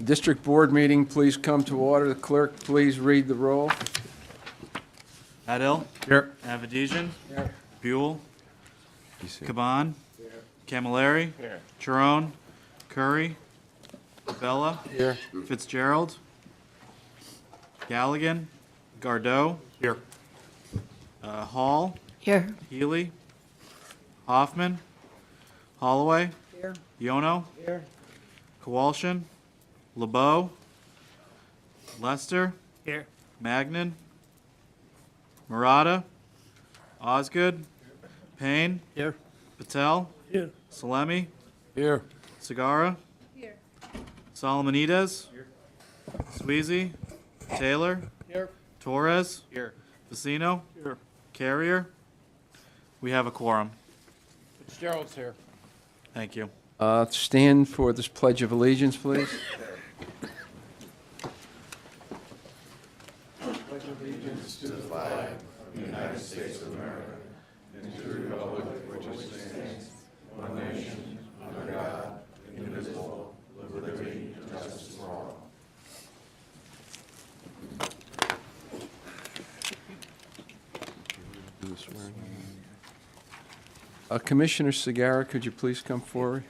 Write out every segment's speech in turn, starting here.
District Board meeting, please come to order. The clerk, please read the roll. Adil. Here. Avedisian. Buell. Kaban. Camilleri. Charone. Curry. Bella. Here. Fitzgerald. Galligan. Gardeau. Here. Hall. Here. Healy. Hoffman. Holloway. Here. Yono. Here. Kowalshin. LeBeau. Lester. Here. Magnan. Murata. Osgood. Payne. Here. Patel. Here. Salemi. Here. Sagara. Here. Solomonides. Sweezy. Taylor. Here. Torres. Here. Vecino. Here. Carrier. We have a quorum. Fitzgerald's here. Thank you. Stand for this Pledge of Allegiance, please. Commissioner Sagara, could you please come forward?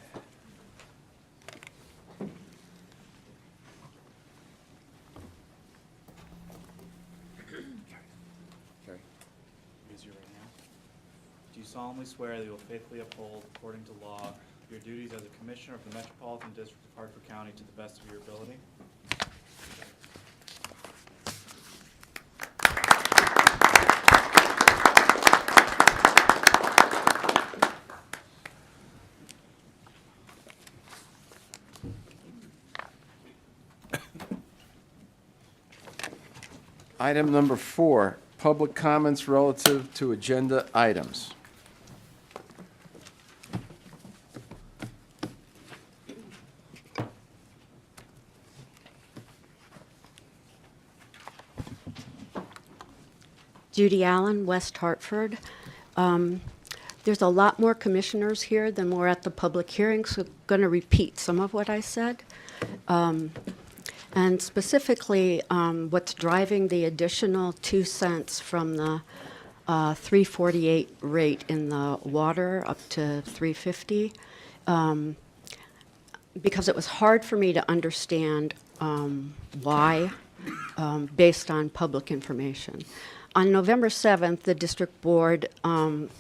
Raise your right hand. Do you solemnly swear that you will faithfully uphold, according to law, your duties as a Commissioner of the Metropolitan District of Hartford County to the best of your ability? Item number 4, public comments relative to agenda items. Judy Allen, West Hartford. There's a lot more commissioners here than were at the public hearing, so I'm going to repeat some of what I said. And specifically, what's driving the additional 2 cents from the 348 rate in the water up to 350, because it was hard for me to understand why, based on public information. On November 7th, the district board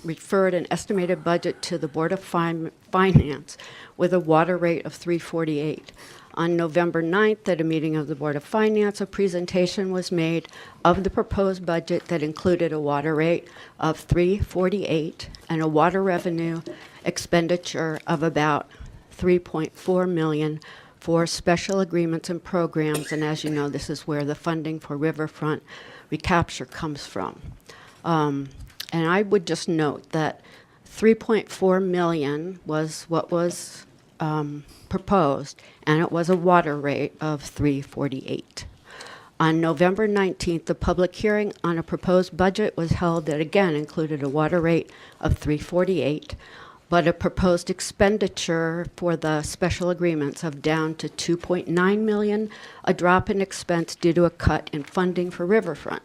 referred an estimated budget to the Board of Finance with a water rate of 348. On November 9th, at a meeting of the Board of Finance, a presentation was made of the proposed budget that included a water rate of 348 and a water revenue expenditure of about 3.4 million for special agreements and programs. And as you know, this is where the funding for riverfront recapture comes from. And I would just note that 3.4 million was what was proposed, and it was a water rate of 348. On November 19th, the public hearing on a proposed budget was held that again included a water rate of 348, but a proposed expenditure for the special agreements of down to 2.9 million, a drop in expense due to a cut in funding for riverfront.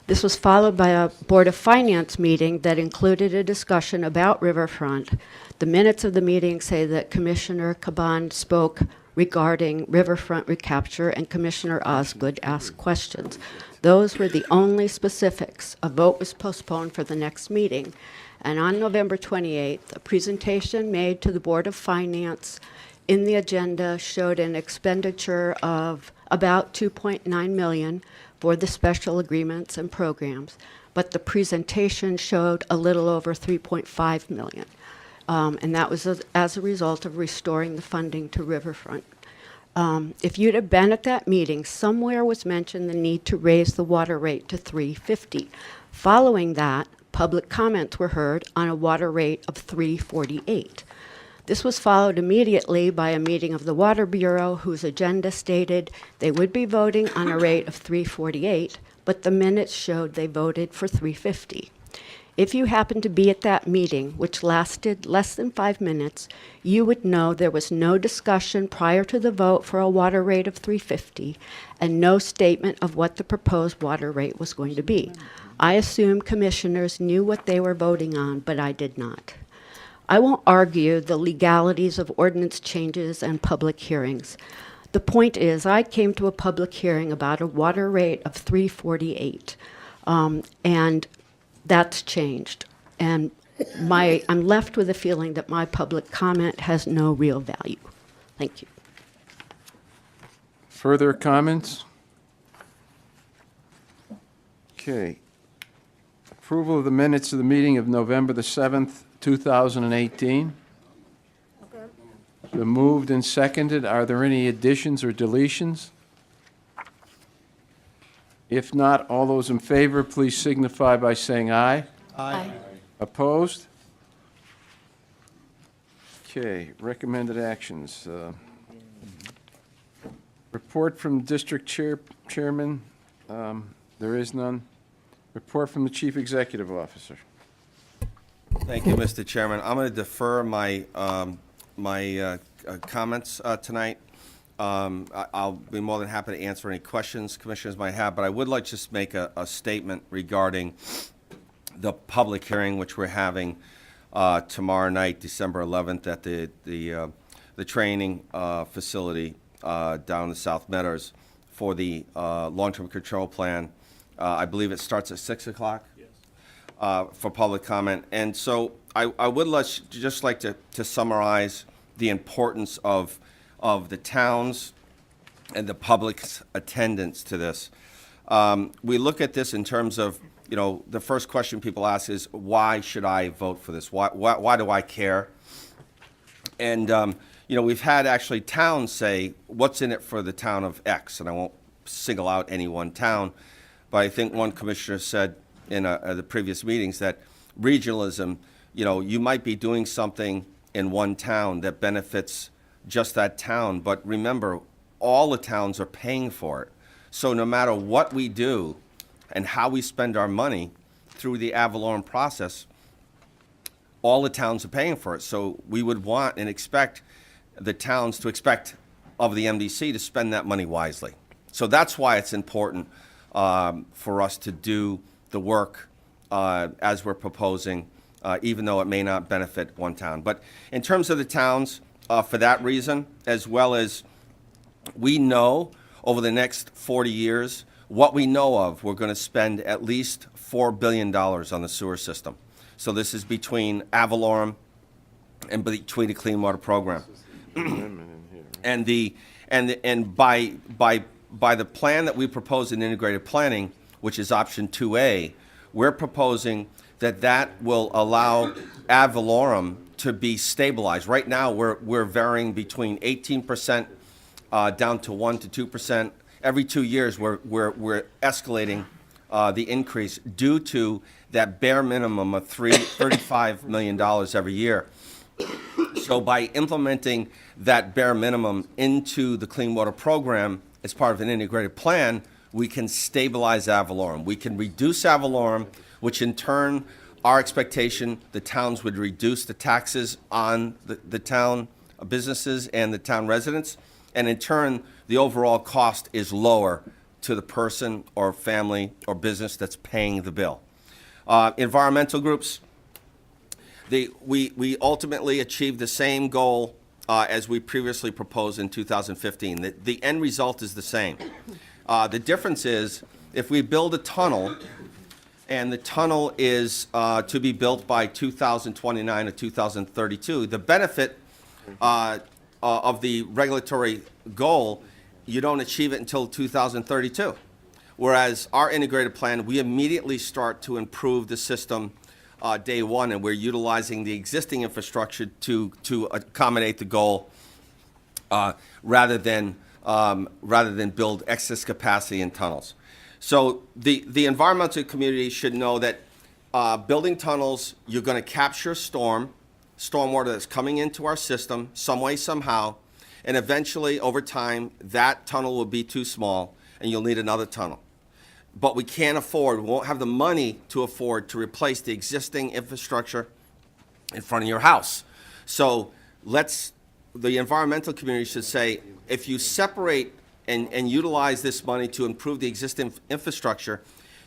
This was followed by a Board of Finance meeting that included a discussion about riverfront. The minutes of the meeting say that Commissioner Caban spoke regarding riverfront recapture and Commissioner Osgood asked questions. Those were the only specifics. A vote was postponed for the next meeting. And on November 28th, a presentation made to the Board of Finance in the agenda showed an expenditure of about 2.9 million for the special agreements and programs, but the presentation showed a little over 3.5 million. And that was as a result of restoring the funding to riverfront. If you'd have been at that meeting, somewhere was mentioned the need to raise the water rate to 350. Following that, public comments were heard on a water rate of 348. This was followed immediately by a meeting of the Water Bureau, whose agenda stated they would be voting on a rate of 348, but the minutes showed they voted for 350. If you happened to be at that meeting, which lasted less than 5 minutes, you would know there was no discussion prior to the vote for a water rate of 350 and no statement of what the proposed water rate was going to be. I assume commissioners knew what they were voting on, but I did not. I won't argue the legalities of ordinance changes and public hearings. The point is, I came to a public hearing about a water rate of 348, and that's changed. And I'm left with a feeling that my public comment has no real value. Thank you. Further comments? Okay. Approval of the minutes of the meeting of November the 7th, 2018. Been moved and seconded. Are there any additions or deletions? If not, all those in favor, please signify by saying aye. Aye. Opposed? Okay, recommended actions. Report from District Chairman, there is none. Report from the Chief Executive Officer. Thank you, Mr. Chairman. I'm going to defer my comments tonight. I'll be more than happy to answer any questions commissioners might have, but I would like to just make a statement regarding the public hearing which we're having tomorrow night, December 11th, at the training facility down in the South Meadows for the long-term control plan. I believe it starts at 6 o'clock. For public comment. And so I would just like to summarize the importance of the towns and the public's attendance to this. We look at this in terms of, the first question people ask is, why should I vote for this? Why do I care? And, we've had actually towns say, what's in it for the town of X? And I won't single out any one town, but I think one commissioner said in the previous meetings that regionalism, you might be doing something in one town that benefits just that town, but remember, all the towns are paying for it. So no matter what we do and how we spend our money through the ad valorem process, all the towns are paying for it. So we would want and expect the towns to expect of the MDC to spend that money wisely. So that's why it's important for us to do the work as we're proposing, even though it may not benefit one town. But in terms of the towns, for that reason, as well as we know over the next 40 years, what we know of, we're going to spend at least $4 billion on the sewer system. So this is between ad valorem and between the Clean Water Program. And by the plan that we propose in integrated planning, which is option 2A, we're proposing that will allow ad valorem to be stabilized. Right now, we're varying between 18% down to 1 to 2%. Every 2 years, we're escalating the increase due to that bare minimum of $35 million every year. So by implementing that bare minimum into the Clean Water Program as part of an integrated plan, we can stabilize ad valorem. We can reduce ad valorem, which in turn, our expectation, the towns would reduce the taxes on the town businesses and the town residents, and in turn, the overall cost is lower to the person or family or business that's paying the bill. Environmental groups, we ultimately achieved the same goal as we previously proposed in 2015. The end result is the same. The difference is if we build a tunnel, and the tunnel is to be built by 2029 or 2032, the benefit of the regulatory goal, you don't achieve it until 2032. Whereas our integrated plan, we immediately start to improve the system day one, and we're utilizing the existing infrastructure to accommodate the goal rather than build excess capacity in tunnels. So the environmental community should know that building tunnels, you're going to capture stormwater that's coming into our system some way, somehow, and eventually, over time, that tunnel will be too small, and you'll need another tunnel. but we can't afford, we won't have the money to afford to replace the existing infrastructure in front of your house. So the environmental community should say, if you separate and utilize this money to improve the existing infrastructure,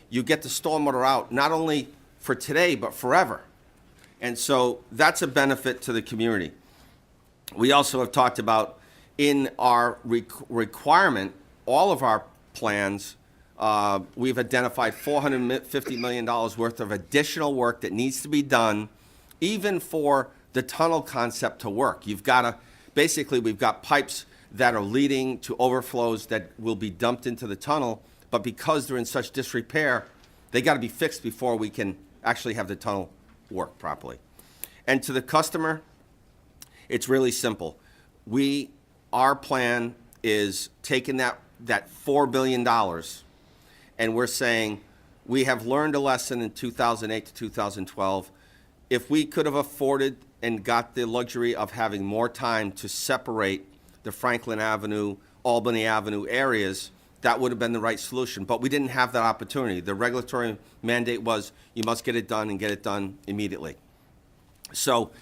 you get the stormwater out, not only for today, but forever. And so that's a benefit to the community. We also have talked about in our requirement, all of our plans, we've identified $450 million worth of additional work that needs to be done, even for the tunnel concept to work. You've got to, basically, we've got pipes that are leading to overflows that will be dumped into the tunnel, but because they're in such disrepair, they got to be fixed before we can actually have the tunnel work properly. And to the customer, it's really simple. Our plan is taking that $4 billion, and we're saying we have learned a lesson in 2008 to 2012. If we could have afforded and got the luxury of having more time to separate the Franklin Avenue, Albany Avenue areas, that would have been the right solution. But we didn't have that opportunity. The regulatory mandate was you must get it done and get it done immediately. So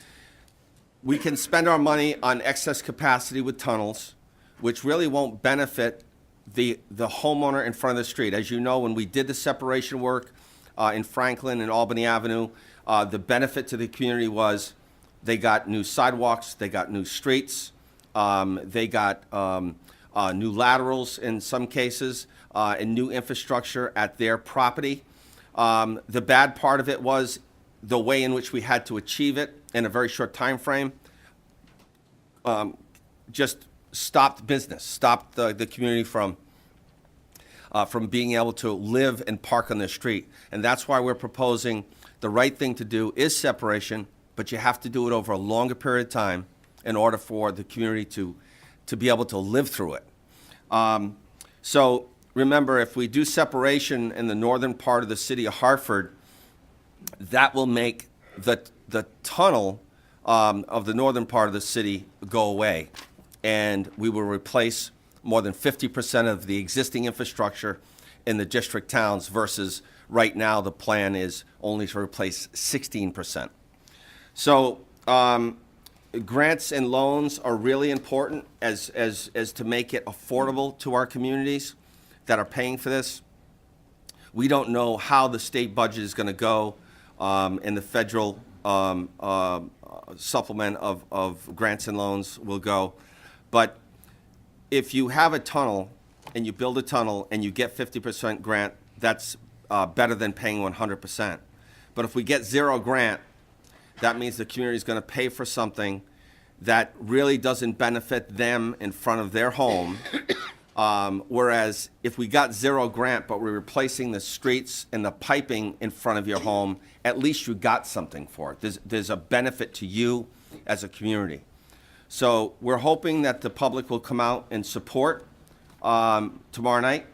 we can spend our money on excess capacity with tunnels, which really won't benefit the homeowner in front of the street. As you know, when we did the separation work in Franklin and Albany Avenue, the benefit to the community was they got new sidewalks, they got new streets, they got new laterals in some cases, and new infrastructure at their property. The bad part of it was the way in which we had to achieve it in a very short time frame. Just stopped business, stopped the community from being able to live and park on the street. And that's why we're proposing the right thing to do is separation, but you have to do it over a longer period of time in order for the community to be able to live through it. So remember, if we do separation in the northern part of the city of Hartford, that will make the tunnel of the northern part of the city go away. And we will replace more than 50% of the existing infrastructure in the district towns versus right now the plan is only to replace 16%. So grants and loans are really important as to make it affordable to our communities that are paying for this. We don't know how the state budget is going to go and the federal supplement of grants and loans will go. But if you have a tunnel and you build a tunnel and you get 50% grant, that's better than paying 100%. But if we get zero grant, that means the community is going to pay for something that really doesn't benefit them in front of their home. Whereas if we got zero grant, but we're replacing the streets and the piping in front of your home, at least you got something for it. There's a benefit to you as a community. So we're hoping that the public will come out and support tomorrow night.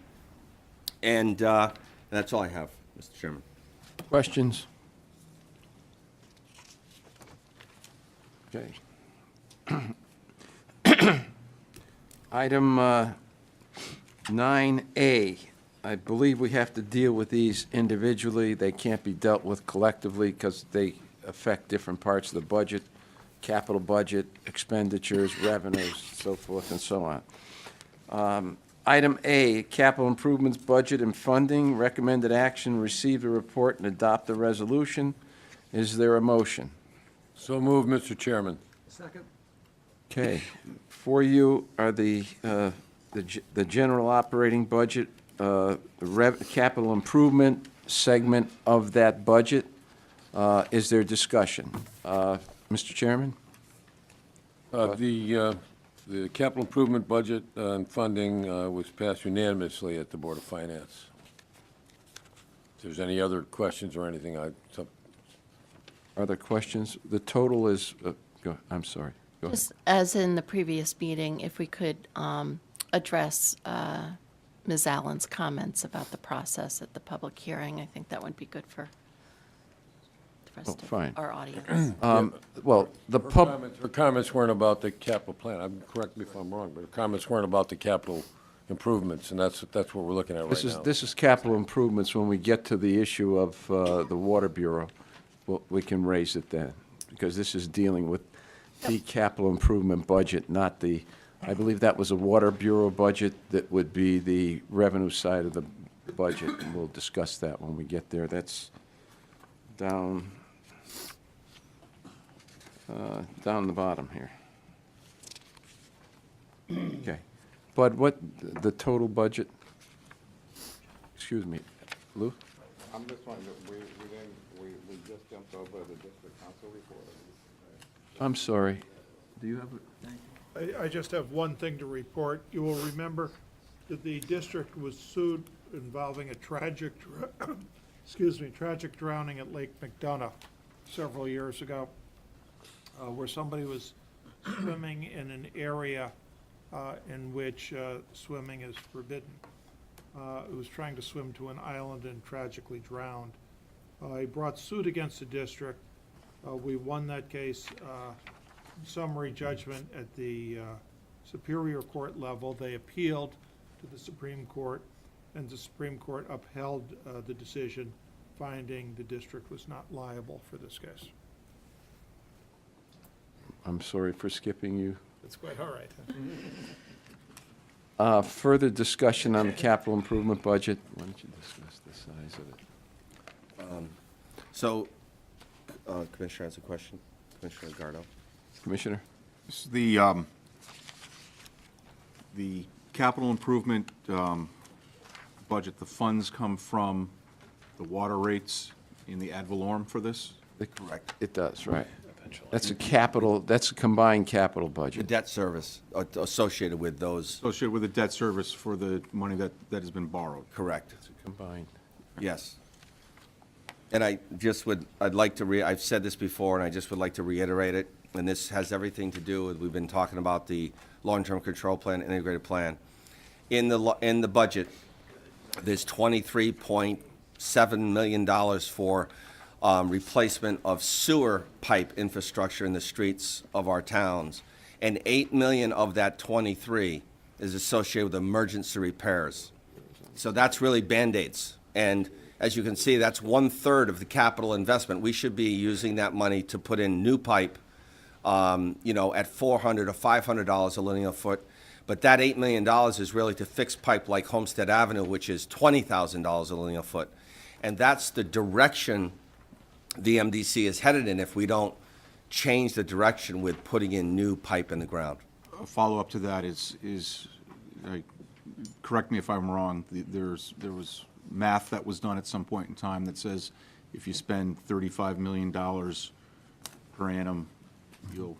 And that's all I have, Mr. Chairman. Questions? Okay. Item 9A, I believe we have to deal with these individually. They can't be dealt with collectively because they affect different parts of the budget, capital budget, expenditures, revenues, so forth and so on. Item A, capital improvements budget and funding, recommended action, receive the report and adopt the resolution. Is there a motion? So moved, Mr. Chairman. Second. Okay, for you are the general operating budget, capital improvement segment of that budget. Is there discussion? Mr. Chairman? The capital improvement budget and funding was passed unanimously at the Board of Finance. If there's any other questions or anything, Are there questions? The total is, I'm sorry. Go ahead. Just as in the previous meeting, if we could address Ms. Allen's comments about the process at the public hearing, I think that would be good for the rest fine. of our audience. Well, the her comments weren't about the capital plan. Correct me if I'm wrong, but her comments weren't about the capital improvements, and that's what we're looking at right now. This is capital improvements. When we get to the issue of the Water Bureau, we can raise it then, because this is dealing with the capital improvement budget, not the, I believe that was a Water Bureau budget that would be the revenue side of the budget, and we'll discuss that when we get there. That's down the bottom here. Okay. Bud, what, the total budget? Excuse me, Lou? I'm just wondering, we just jumped over the district council report. I'm sorry. Do you have a? I just have one thing to report. You will remember that the district was sued involving a tragic drowning at Lake McDonough several years ago, where somebody was swimming in an area in which swimming is forbidden. It was trying to swim to an island and tragically drowned. He brought suit against the district. We won that case, summary judgment at the Superior Court level. They appealed to the Supreme Court, and the Supreme Court upheld the decision, finding the district was not liable for this case. I'm sorry for skipping you. That's quite all right. Further discussion on the capital improvement budget? Why don't you discuss the size of it? So, Commissioner has a question. Commissioner Gardo. Commissioner? This is the capital improvement budget, the funds come from the water rates in the ad valorem for this? Correct. It does, right. That's a capital, that's a combined capital The budget. debt service associated with those, Associated with the debt service for the money that has been borrowed. correct. Combined. Yes. And I'd like to I've said this before, and I just would like to reiterate it, and this has everything to do with, we've been talking about the long-term control plan, integrated plan. In the budget, there's $23.7 million for replacement of sewer pipe infrastructure in the streets of our towns. And $8 million of that 23 is associated with emergency repairs. So that's really Band-Aids. And as you can see, that's 1/3 of the capital investment. We should be using that money to put in new pipe, at $400 or $500 a linear foot. But that $8 million is really to fix pipe like Homestead Avenue, which is $20,000 a linear foot. And that's the direction the MDC is headed in if we don't change the direction with putting in new pipe in the ground. A follow-up to that is correct me if I'm wrong, there was math that was done at some point in time that says if you spend $35 million per annum, you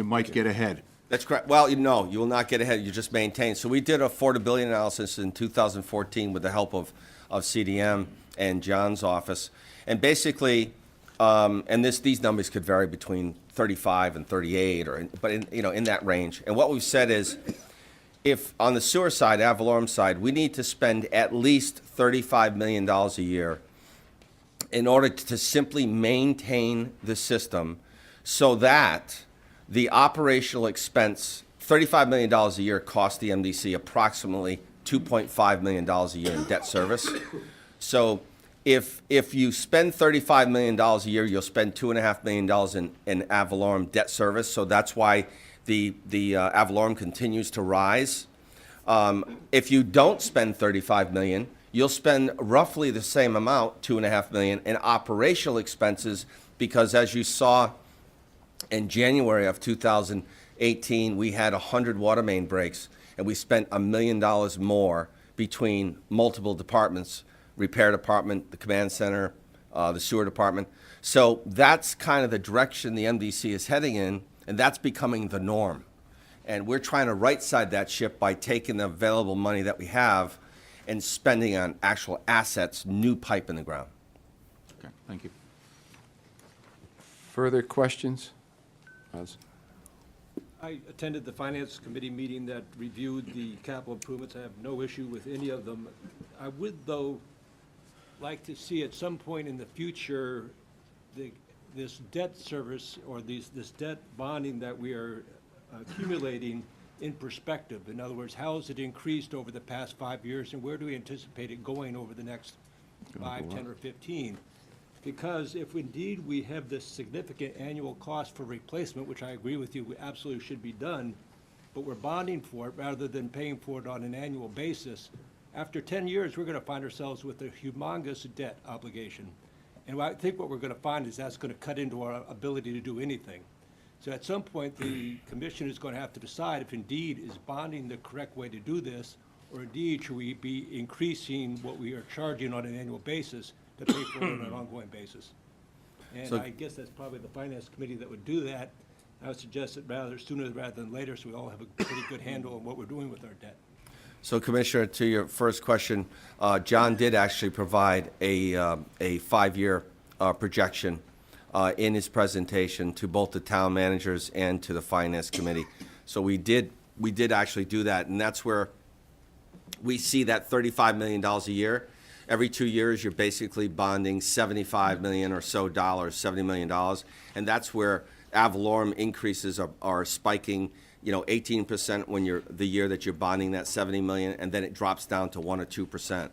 might get ahead. That's correct. Well, no, you will not get ahead. You just maintain. So we did affordability analysis in 2014 with the help of CDM and John's office. And basically, and these numbers could vary between 35 and 38, but in that range. And what we've said is, if on the sewer side, ad valorem side, we need to spend at least $35 million a year in order to simply maintain the system so that the operational expense, $35 million a year costs the MDC approximately $2.5 million a year in debt service. So if you spend $35 million a year, you'll spend $2.5 million in ad valorem debt service. So that's why the ad valorem continues to rise. If you don't spend $35 million, you'll spend roughly the same amount, $2.5 million, in operational expenses, because as you saw in January of 2018, we had 100 water main breaks, and we spent $1 million more between multiple departments, repair department, the command center, the sewer department. So that's kind of the direction the MDC is heading in, and that's becoming the norm. And we're trying to right-side that ship by taking the available money that we have and spending on actual assets, new pipe in the ground. Okay, thank you. Further questions? Buzz? I attended the Finance Committee meeting that reviewed the capital improvements. I have no issue with any of them. I would, though, like to see at some point in the future this debt service or this debt bonding that we are accumulating in perspective. In other words, how has it increased over the past 5 years, and where do we anticipate it going over the next 5, 10, or 15? Because if indeed we have this significant annual cost for replacement, which I agree with you, we absolutely should be done, but we're bonding for it rather than paying for it on an annual basis, after 10 years, we're going to find ourselves with a humongous debt obligation. And I think what we're going to find is that's going to cut into our ability to do anything. So at some point, the commission is going to have to decide if indeed is bonding the correct way to do this, or indeed should we be increasing what we are charging on an annual basis to pay for it on an ongoing basis. And So- I guess that's probably the finance committee that would do that. I would suggest it rather sooner rather than later, so we all have a pretty good handle on what we're doing with our debt. So Commissioner, to your first question, John did actually provide a 5-year projection in his presentation to both the town managers and to the finance committee. So we did actually do that, and that's where we see that $35 million a year. Every 2 years, you're basically bonding $75 million or so dollars, $70 million, and that's where ad valorem increases are spiking, 18% when the year that you're bonding that $70 million, and then it drops down to 1 or 2%.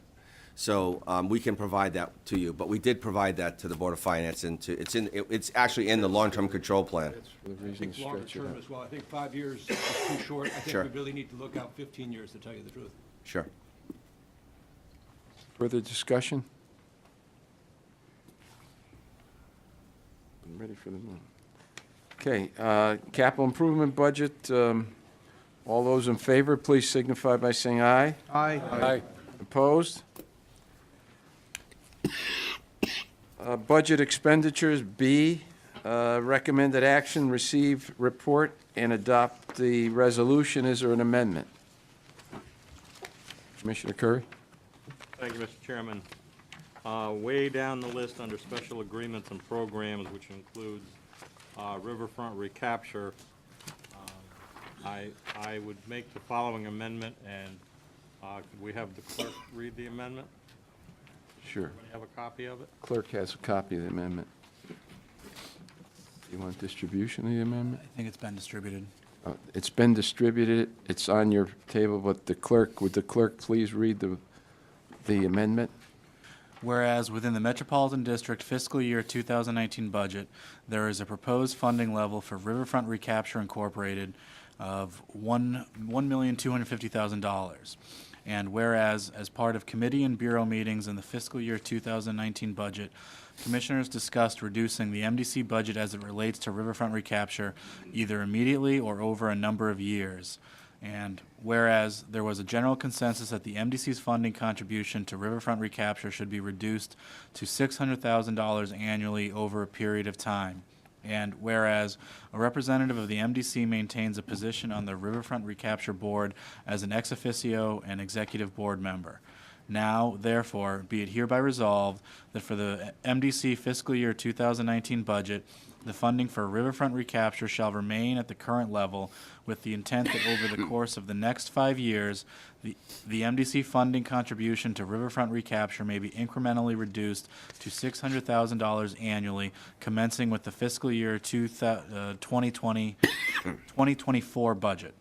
So we can provide that to you, but we did provide that to the Board of Finance, and it's actually in the long-term control plan. For the I reason think longer stretch it term out. as well. I think 5 years is too short. I Sure. think we really need to look out 15 years, to tell you the truth. Sure. Further discussion? I'm ready for the vote. Okay, capital improvement budget, all those in favor, please signify by saying aye. Aye. Opposed? Budget expenditures, B, recommended action, receive report and adopt the resolution. Is there an amendment? Commissioner Curry? Thank you, Mr. Chairman. Way down the list under special agreements and programs, which includes riverfront recapture, I would make the following amendment, and could we have the clerk read the amendment? Sure. Everybody have a copy of it? Clerk has a copy of the amendment. You want distribution of the amendment? I think it's been distributed. It's been distributed, it's on your table, but would the clerk please read the amendment? Whereas within the Metropolitan District fiscal year 2019 budget, there is a proposed funding level for Riverfront Recapture Incorporated of $1,250,000. And whereas, as part of committee and bureau meetings in the fiscal year 2019 budget, Commissioners discussed reducing the MDC budget as it relates to riverfront recapture either immediately or over a number of years. And whereas there was a general consensus that the MDC's funding contribution to riverfront recapture should be reduced to $600,000 annually over a period of time. And whereas a representative of the MDC maintains a position on the Riverfront Recapture Board as an ex officio and executive board member. Now, therefore, be it hereby resolved that for the MDC fiscal year 2019 budget, the funding for riverfront recapture shall remain at the current level with the intent that over the course of the next 5 years, the MDC funding contribution to riverfront recapture may be incrementally reduced to $600,000 annually, commencing with the fiscal year 2024 budget.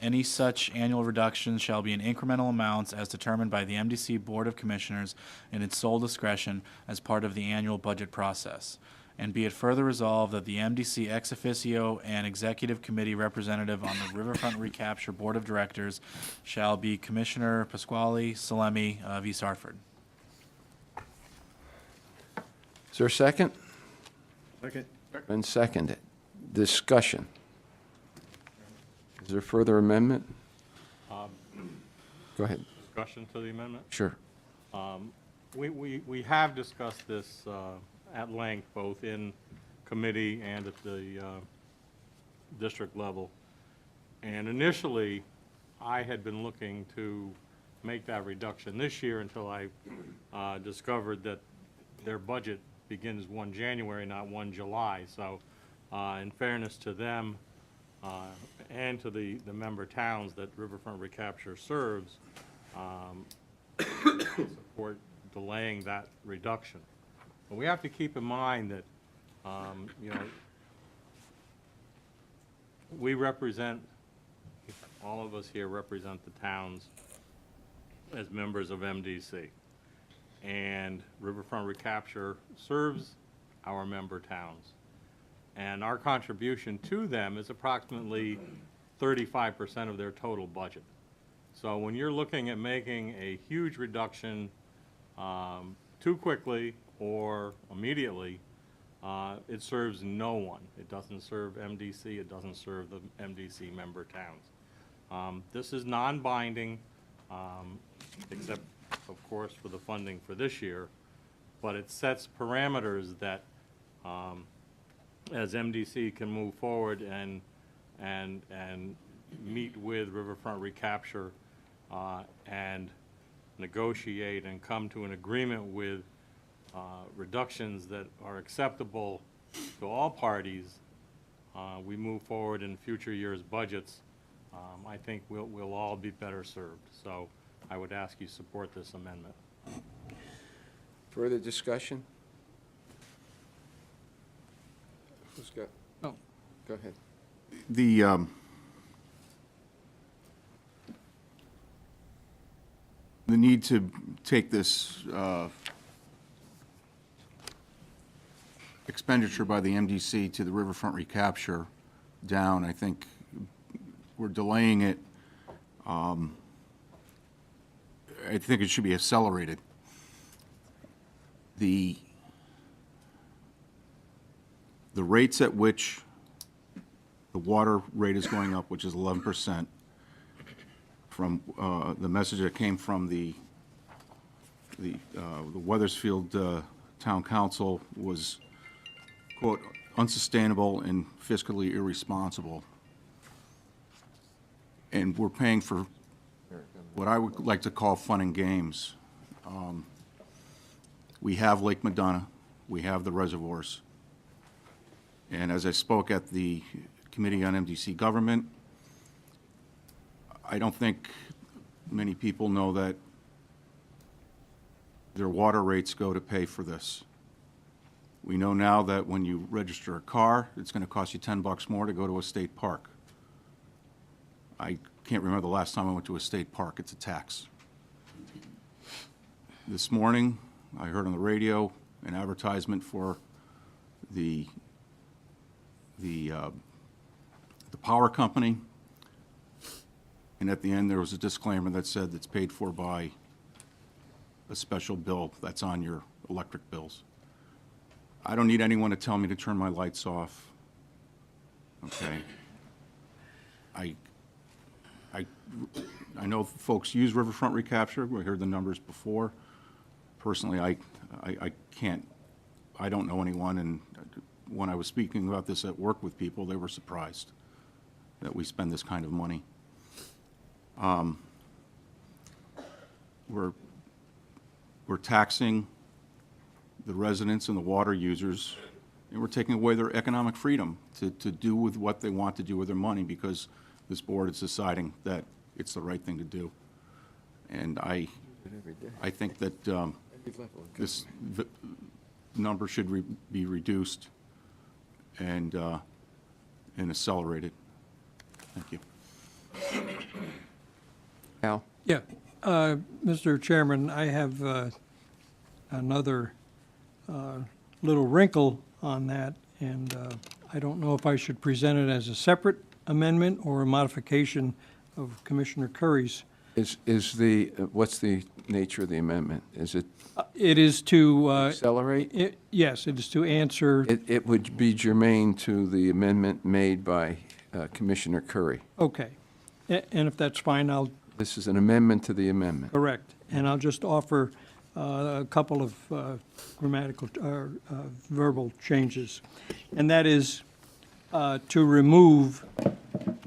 Any such annual reductions shall be in incremental amounts as determined by the MDC Board of Commissioners in its sole discretion as part of the annual budget process. And be it further resolved that the MDC ex officio and executive committee representative on the Riverfront Recapture Board of Directors shall be Commissioner Pasquale Salemi of East Hartford. Is there a second? Second. Been seconded. Discussion. Is there further amendment? Go ahead. Discussion to the amendment? Sure. We have discussed this at length, both in committee and at the district level. And initially, I had been looking to make that reduction this year until I discovered that their budget begins 1 January, not 1 July. So in fairness to them and to the member towns that Riverfront Recapture serves, support delaying that reduction. But we have to keep in mind that, we represent all of us here represent the towns as members of MDC. And Riverfront Recapture serves our member towns. And our contribution to them is approximately 35% of their total budget. So when you're looking at making a huge reduction too quickly or immediately, it serves no one. It doesn't serve MDC, it doesn't serve the MDC member towns. This is non-binding, except, of course, for the funding for this year, but it sets parameters that, as MDC can move forward and meet with Riverfront Recapture and negotiate and come to an agreement with reductions that are acceptable to all parties, we move forward in future years' budgets, I think we'll all be better served. So I would ask you support this amendment. Further discussion? Who's got? Oh. Go ahead. The need to take this expenditure by the MDC to the Riverfront Recapture down, I think we're delaying it. I think it should be accelerated. The rates at which the water rate is going up, which is 11%, from the message that came from the Weathersfield Town Council was, quote, unsustainable and fiscally irresponsible. And we're paying for what I would like to call fun and games. We have Lake Madonna, we have the reservoirs. And as I spoke at the Committee on MDC Government, I don't think many people know that their water rates go to pay for this. We know now that when you register a car, it's going to cost you $10 more to go to a state park. I can't remember the last time I went to a state park. It's a tax. This morning, I heard on the radio an advertisement for the power company, and at the end there was a disclaimer that said it's paid for by a special bill that's on your electric bills. I don't need anyone to tell me to turn my lights off. Okay. I know folks use Riverfront Recapture. We heard the numbers before. Personally, I can't, I don't know anyone, and when I was speaking about this at work with people, they were surprised that we spend this kind of money. We're taxing the residents and the water users, and we're taking away their economic freedom to do with what they want to do with their money, because this board is deciding that it's the right thing to do. And I think that this number should be reduced and accelerated. Thank you. Al? Yeah, Mr. Chairman, I have another little wrinkle on that, and I don't know if I should present it as a separate amendment or a modification of Commissioner Curry's. What's the nature of the amendment? Is it It is to, accelerate? yes, it is to answer, It would be germane to the amendment made by Commissioner Curry. okay. And if that's fine, I'll This is an amendment to the amendment. correct. And I'll just offer a couple of grammatical, verbal changes. And that is to remove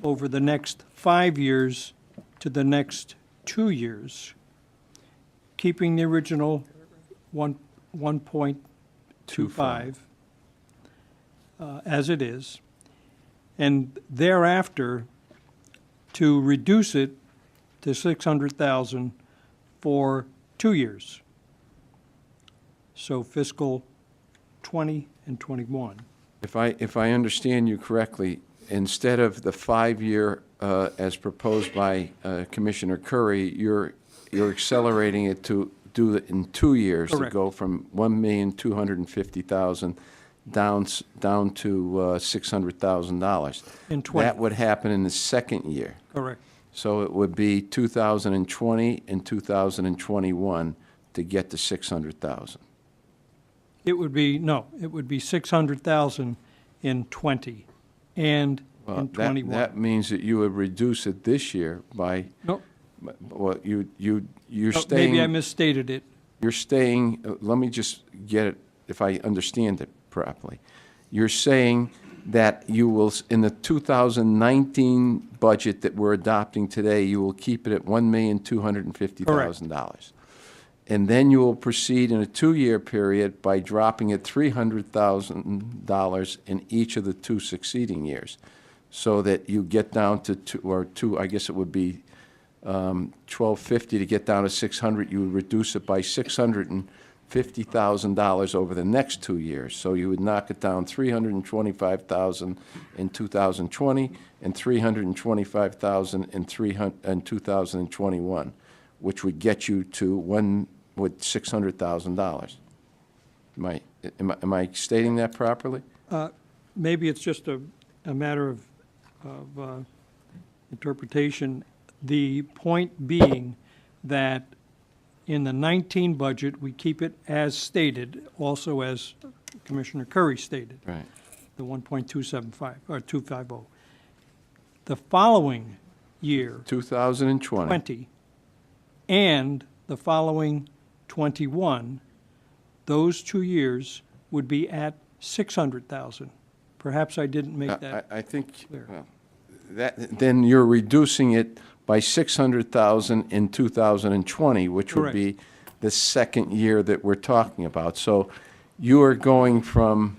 over the next 5 years to the next 2 years, keeping the original 1.25 as it is, and thereafter to reduce it to 600,000 for 2 years. So fiscal 20 and 21. If I understand you correctly, instead of the 5-year as proposed by Commissioner Curry, you're accelerating it to do it in 2 years. To Correct. go from 1,250,000 down to $600,000. In 20. That would happen in the second year. Correct. So it would be 2020 and 2021 to get to 600,000. It would be, no, it would be 600,000 in 20 and Well, in 21. That means that you would reduce it this year by, No, well, you're no, staying. maybe I misstated it. You're staying, let me just get it, if I understand it properly. You're saying that you will, in the 2019 budget that we're adopting today, you will keep it at $1,250,000. And then you will proceed in a 2-year period by dropping it $300,000 in each of the 2 succeeding years, so that you get down to two, I guess it would be 1,250 to get down to 600. You would reduce it by $650,000 over the next 2 years. So you would knock it down $325,000 in 2020 and $325,000 in 2021, which would get you to $600,000. Am I stating that properly? Maybe it's just a matter of interpretation. The point being that in the 19 budget, we keep it as stated, also as Commissioner Curry stated, Right. the 1.275, or 250. The following year, 2020. 20, and the following 21, those 2 years would be at 600,000. Perhaps I didn't make that. I think, clear. well, then you're reducing it by 600,000 in 2020, which would Correct. be the second year that we're talking about. So you are going from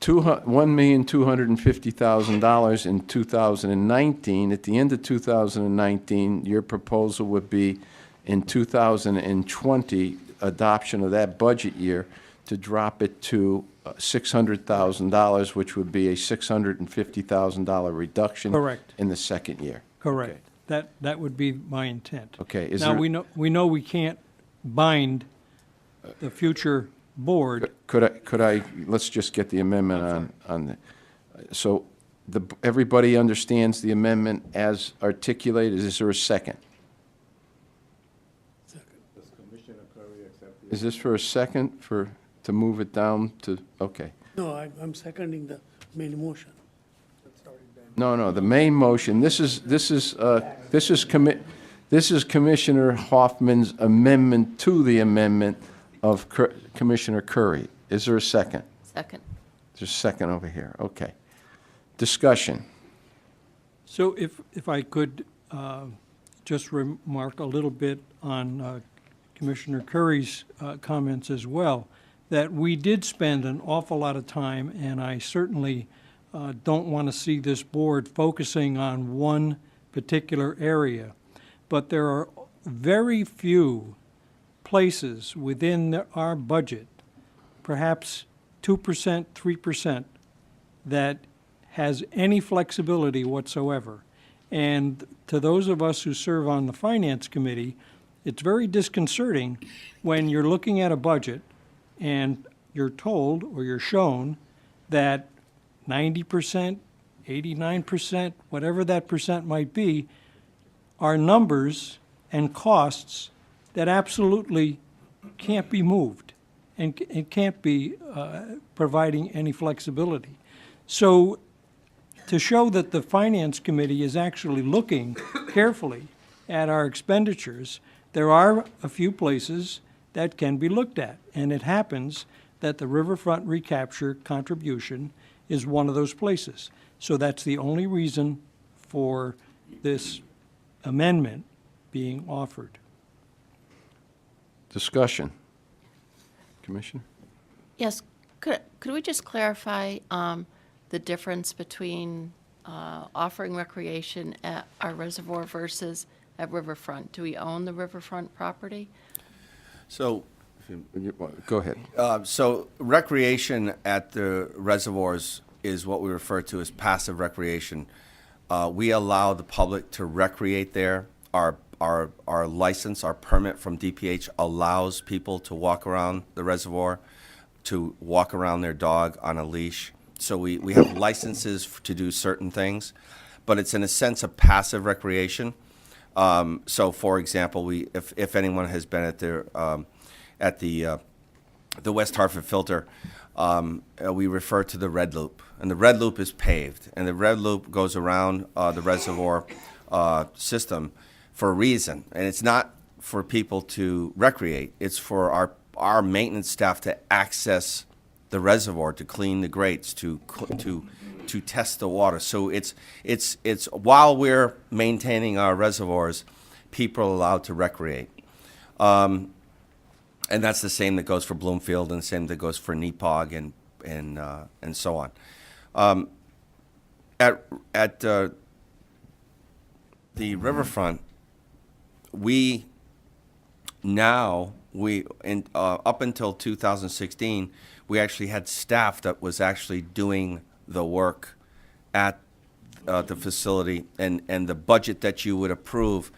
$1,250,000 in 2019. At the end of 2019, your proposal would be in 2020, adoption of that budget year, to drop it to $600,000, which would be a $650,000 reduction. Correct. In the second year. Correct. That would be my intent. Okay, is Now, there- we know we can't bind the future board. Could I, let's just get the amendment on the, so everybody understands the amendment as articulated. Is there a second? Is this for a second, to move it down to, okay. No, I'm seconding the main motion. No, the main motion, this is Commissioner Hoffman's amendment to the amendment of Commissioner Curry. Is there a second? Second. There's a second over here, okay. Discussion. So if I could just remark a little bit on Commissioner Curry's comments as well, that we did spend an awful lot of time, and I certainly don't want to see this board focusing on one particular area. But there are very few places within our budget, perhaps 2%, 3%, that has any flexibility whatsoever. And to those of us who serve on the Finance Committee, it's very disconcerting when you're looking at a budget and you're told or you're shown that 90%, 89%, whatever that percent might be, are numbers and costs that absolutely can't be moved and can't be providing any flexibility. So to show that the Finance Committee is actually looking carefully at our expenditures, there are a few places that can be looked at. And it happens that the riverfront recapture contribution is one of those places. So that's the only reason for this amendment being offered. Discussion. Commissioner? Yes, could we just clarify the difference between offering recreation at our reservoir versus at riverfront? Do we own the riverfront property? So, Go ahead. so recreation at the reservoirs is what we refer to as passive recreation. We allow the public to recreate there. Our license, our permit from DPH allows people to walk around the reservoir, to walk around their dog on a leash. So we have licenses to do certain things, but it's in a sense a passive recreation. So, for example, if anyone has been at the West Hartford filter, we refer to the red loop, and the red loop is paved, and the red loop goes around the reservoir system for a reason, and it's not for people to recreate. It's for our maintenance staff to access the reservoir, to clean the grates, to test the water. So it's while we're maintaining our reservoirs, people are allowed to recreate. And that's the same that goes for Bloomfield, and the same that goes for Nepog and so on. At the riverfront, up until 2016, we actually had staff that was actually doing the work at the facility, and the budget that you would approve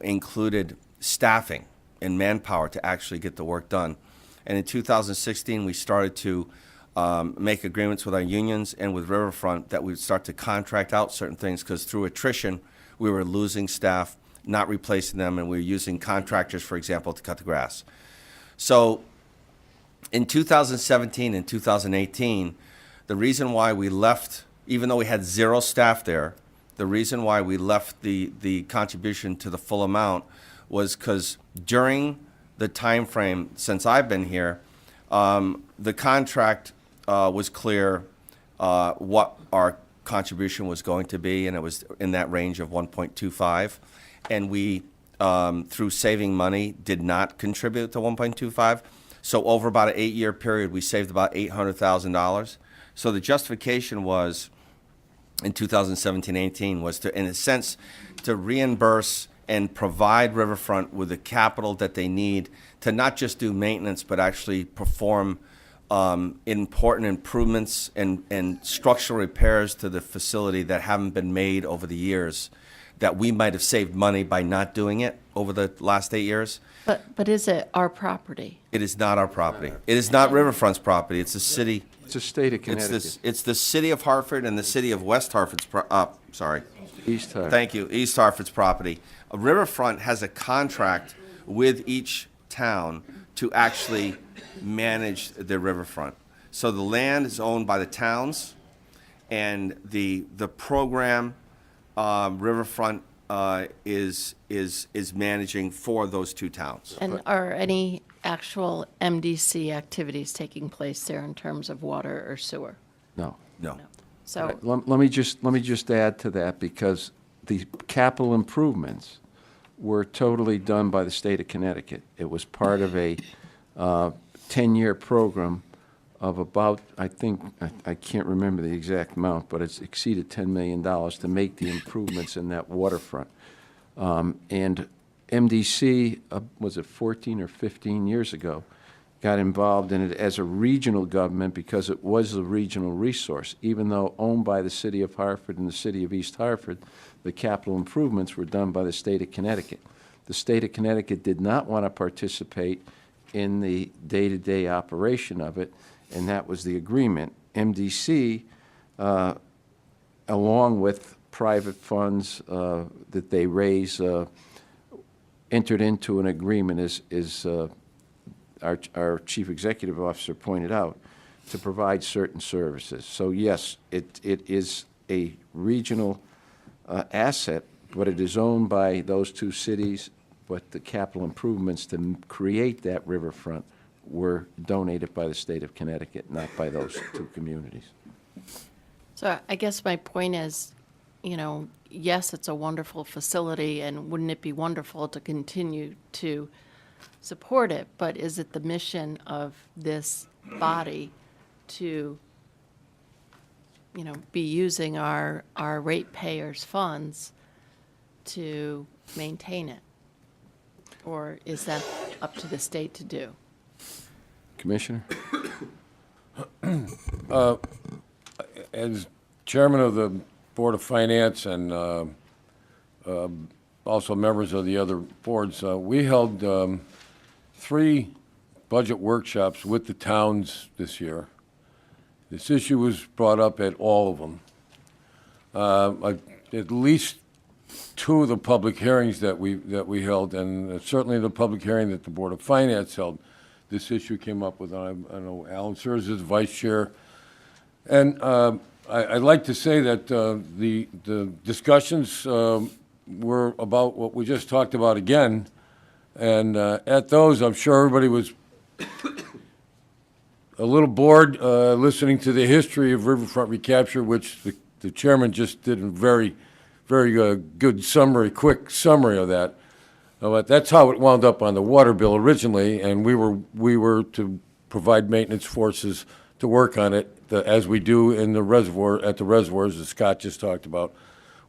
included staffing and manpower to actually get the work done. And in 2016, we started to make agreements with our unions and with Riverfront that we would start to contract out certain things, because through attrition, we were losing staff, not replacing them, and we were using contractors, for example, to cut the grass. So in 2017 and 2018, the reason why we left, even though we had 0 staff there, the reason why we left the contribution to the full amount was because during the time frame since I've been here, the contract was clear what our contribution was going to be, and it was in that range of 1.25. And we, through saving money, did not contribute to 1.25. So over about an 8-year period, we saved about $800,000. So the justification was, in 2017-18, was to, in a sense, to reimburse and provide Riverfront with the capital that they need to not just do maintenance, but actually perform important improvements and structural repairs to the facility that haven't been made over the years, that we might have saved money by not doing it over the last 8 years. But is it our property? It is not our property. It is not Riverfront's property. It's the city. It's a state of Connecticut. It's the city of Hartford and the city of West Hartford's, East Hartford. Thank you, East Hartford's property. Riverfront has a contract with each town to actually manage the riverfront. So the land is owned by the towns, and the program Riverfront is managing for those 2 towns. And are any actual MDC activities taking place there in terms of water or sewer? No. No. So, Let me just add to that, because the capital improvements were totally done by the state of Connecticut. It was part of a 10-year program of about, I think, I can't remember the exact amount, but it's exceeded $10 million to make the improvements in that waterfront. And MDC, was it 14 or 15 years ago, got involved in it as a regional government because it was a regional resource. Even though owned by the city of Hartford and the city of East Hartford, the capital improvements were done by the state of Connecticut. The state of Connecticut did not want to participate in the day-to-day operation of it, and that was the agreement. MDC, along with private funds that they raise, entered into an agreement, as our chief executive officer pointed out, to provide certain services. So yes, it is a regional asset, but it is owned by those 2 cities, but the capital improvements to create that riverfront were donated by the state of Connecticut, not by those 2 communities. so I guess my point is, yes, it's a wonderful facility, and wouldn't it be wonderful to continue to support it? But is it the mission of this body to, be using our ratepayers' funds to maintain it? Or is that up to the state to do? Commissioner? As chairman of the Board of Finance and also members of the other boards, we held 3 budget workshops with the towns this year. This issue was brought up at all of them. At least 2 of the public hearings that we held, and certainly the public hearing that the Board of Finance held, this issue came up with. I know Alan serves as vice chair. And I'd like to say that the discussions were about what we just talked about again. And at those, I'm sure everybody was a little bored listening to the history of riverfront recapture, which the chairman just did a very, very good summary, quick summary of that. But that's how it wound up on the water bill originally, and we were to provide maintenance forces to work on it, as we do in the reservoir, at the reservoirs that Scott just talked about.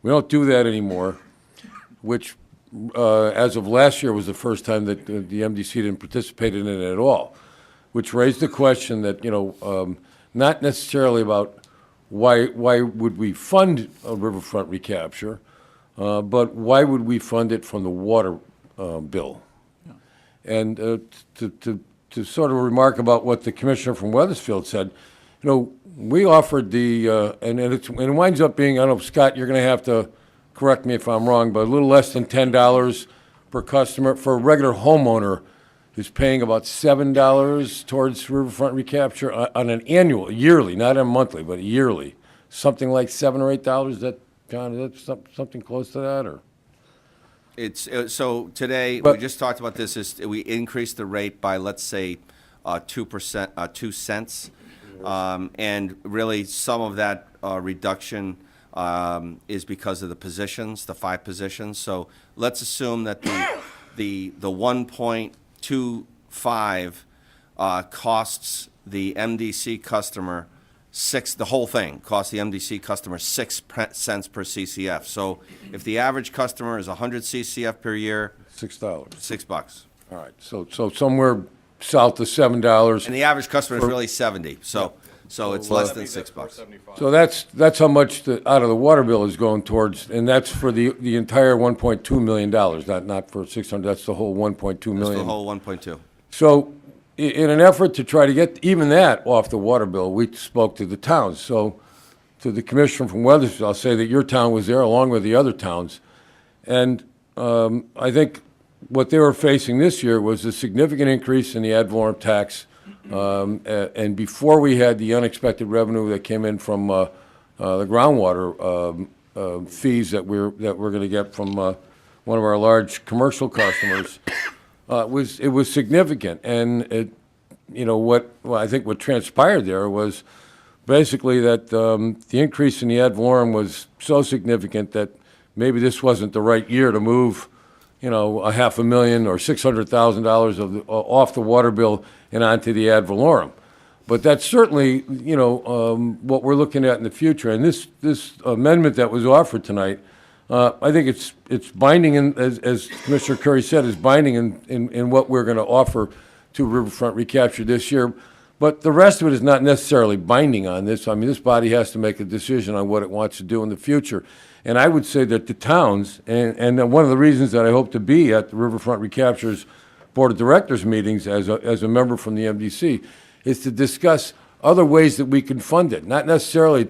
We don't do that anymore, which, as of last year, was the first time that the MDC didn't participate in it at all, which raised the question that, not necessarily about why would we fund a riverfront recapture, but why would we fund it from the water bill? And to sort of remark about what the commissioner from Weathersfield said, we offered and it winds up being, I don't know, Scott, you're going to have to correct me if I'm wrong, but a little less than $10 per customer. For a regular homeowner who's paying about $7 towards riverfront recapture on an annual, yearly, not a monthly, but yearly. Something like $7 or $8. Is that, John, is that something close to that, or? So today, we But- just talked about this, is we increased the rate by, let's say, 2%, 2 cents. And really, some of that reduction is because of the positions, the 5 positions. So let's assume that the 1.25 costs the MDC customer the whole thing costs the MDC customer 6 cents per CCF. So if the average customer is 100 CCF per year, $6. $6. All right, so somewhere south of $7. And the average customer is really 70, so it's less than $6. So that's how much out of the water bill is going towards, and that's for the entire $1.2 million, not for 600. That's the whole 1.2 million. That's the whole 1.2. So, in an effort to try to get even that off the water bill, we spoke to the towns. So, to the commissioner from Weathersfield, I'll say that your town was there along with the other towns, and I think what they were facing this year was a significant increase in the ad valorem tax. And before we had the unexpected revenue that came in from the groundwater fees that we're going to get from one of our large commercial customers, it was significant. And I think what transpired there was basically that the increase in the ad valorem was so significant that maybe this wasn't the right year to move $500,000 or $600,000 off the water bill and onto the ad valorem. But that's certainly, what we're looking at in the future. And this amendment that was offered tonight, I think it's binding, as Commissioner Curry said, is binding in what we're going to offer to riverfront recapture this year. But the rest of it is not necessarily binding on this. I mean, this body has to make a decision on what it wants to do in the future. And I would say that the towns, and one of the reasons that I hope to be at the Riverfront Recapture's Board of Directors meetings as a member from the MDC, is to discuss other ways that we can fund it. Not necessarily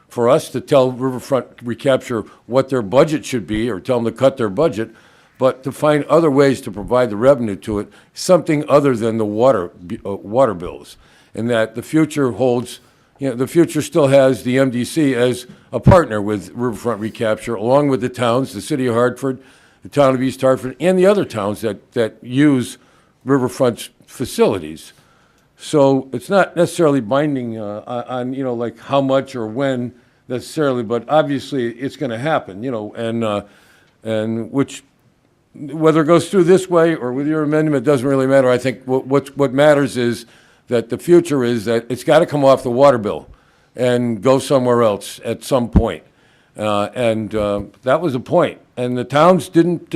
for us to tell Riverfront Recapture what their budget should be or tell them to cut their budget, but to find other ways to provide the revenue to it, something other than the water bills. And that the future holds, the future still has the MDC as a partner with Riverfront Recapture, along with the towns, the city of Hartford, the town of East Hartford, and the other towns that use Riverfront's facilities. So it's not necessarily binding on like how much or when necessarily, but obviously it's going to happen, and which, whether it goes through this way or with your amendment, it doesn't really matter. I think what matters is that the future is that it's got to come off the water bill and go somewhere else at some point. And that was the point. And the towns didn't,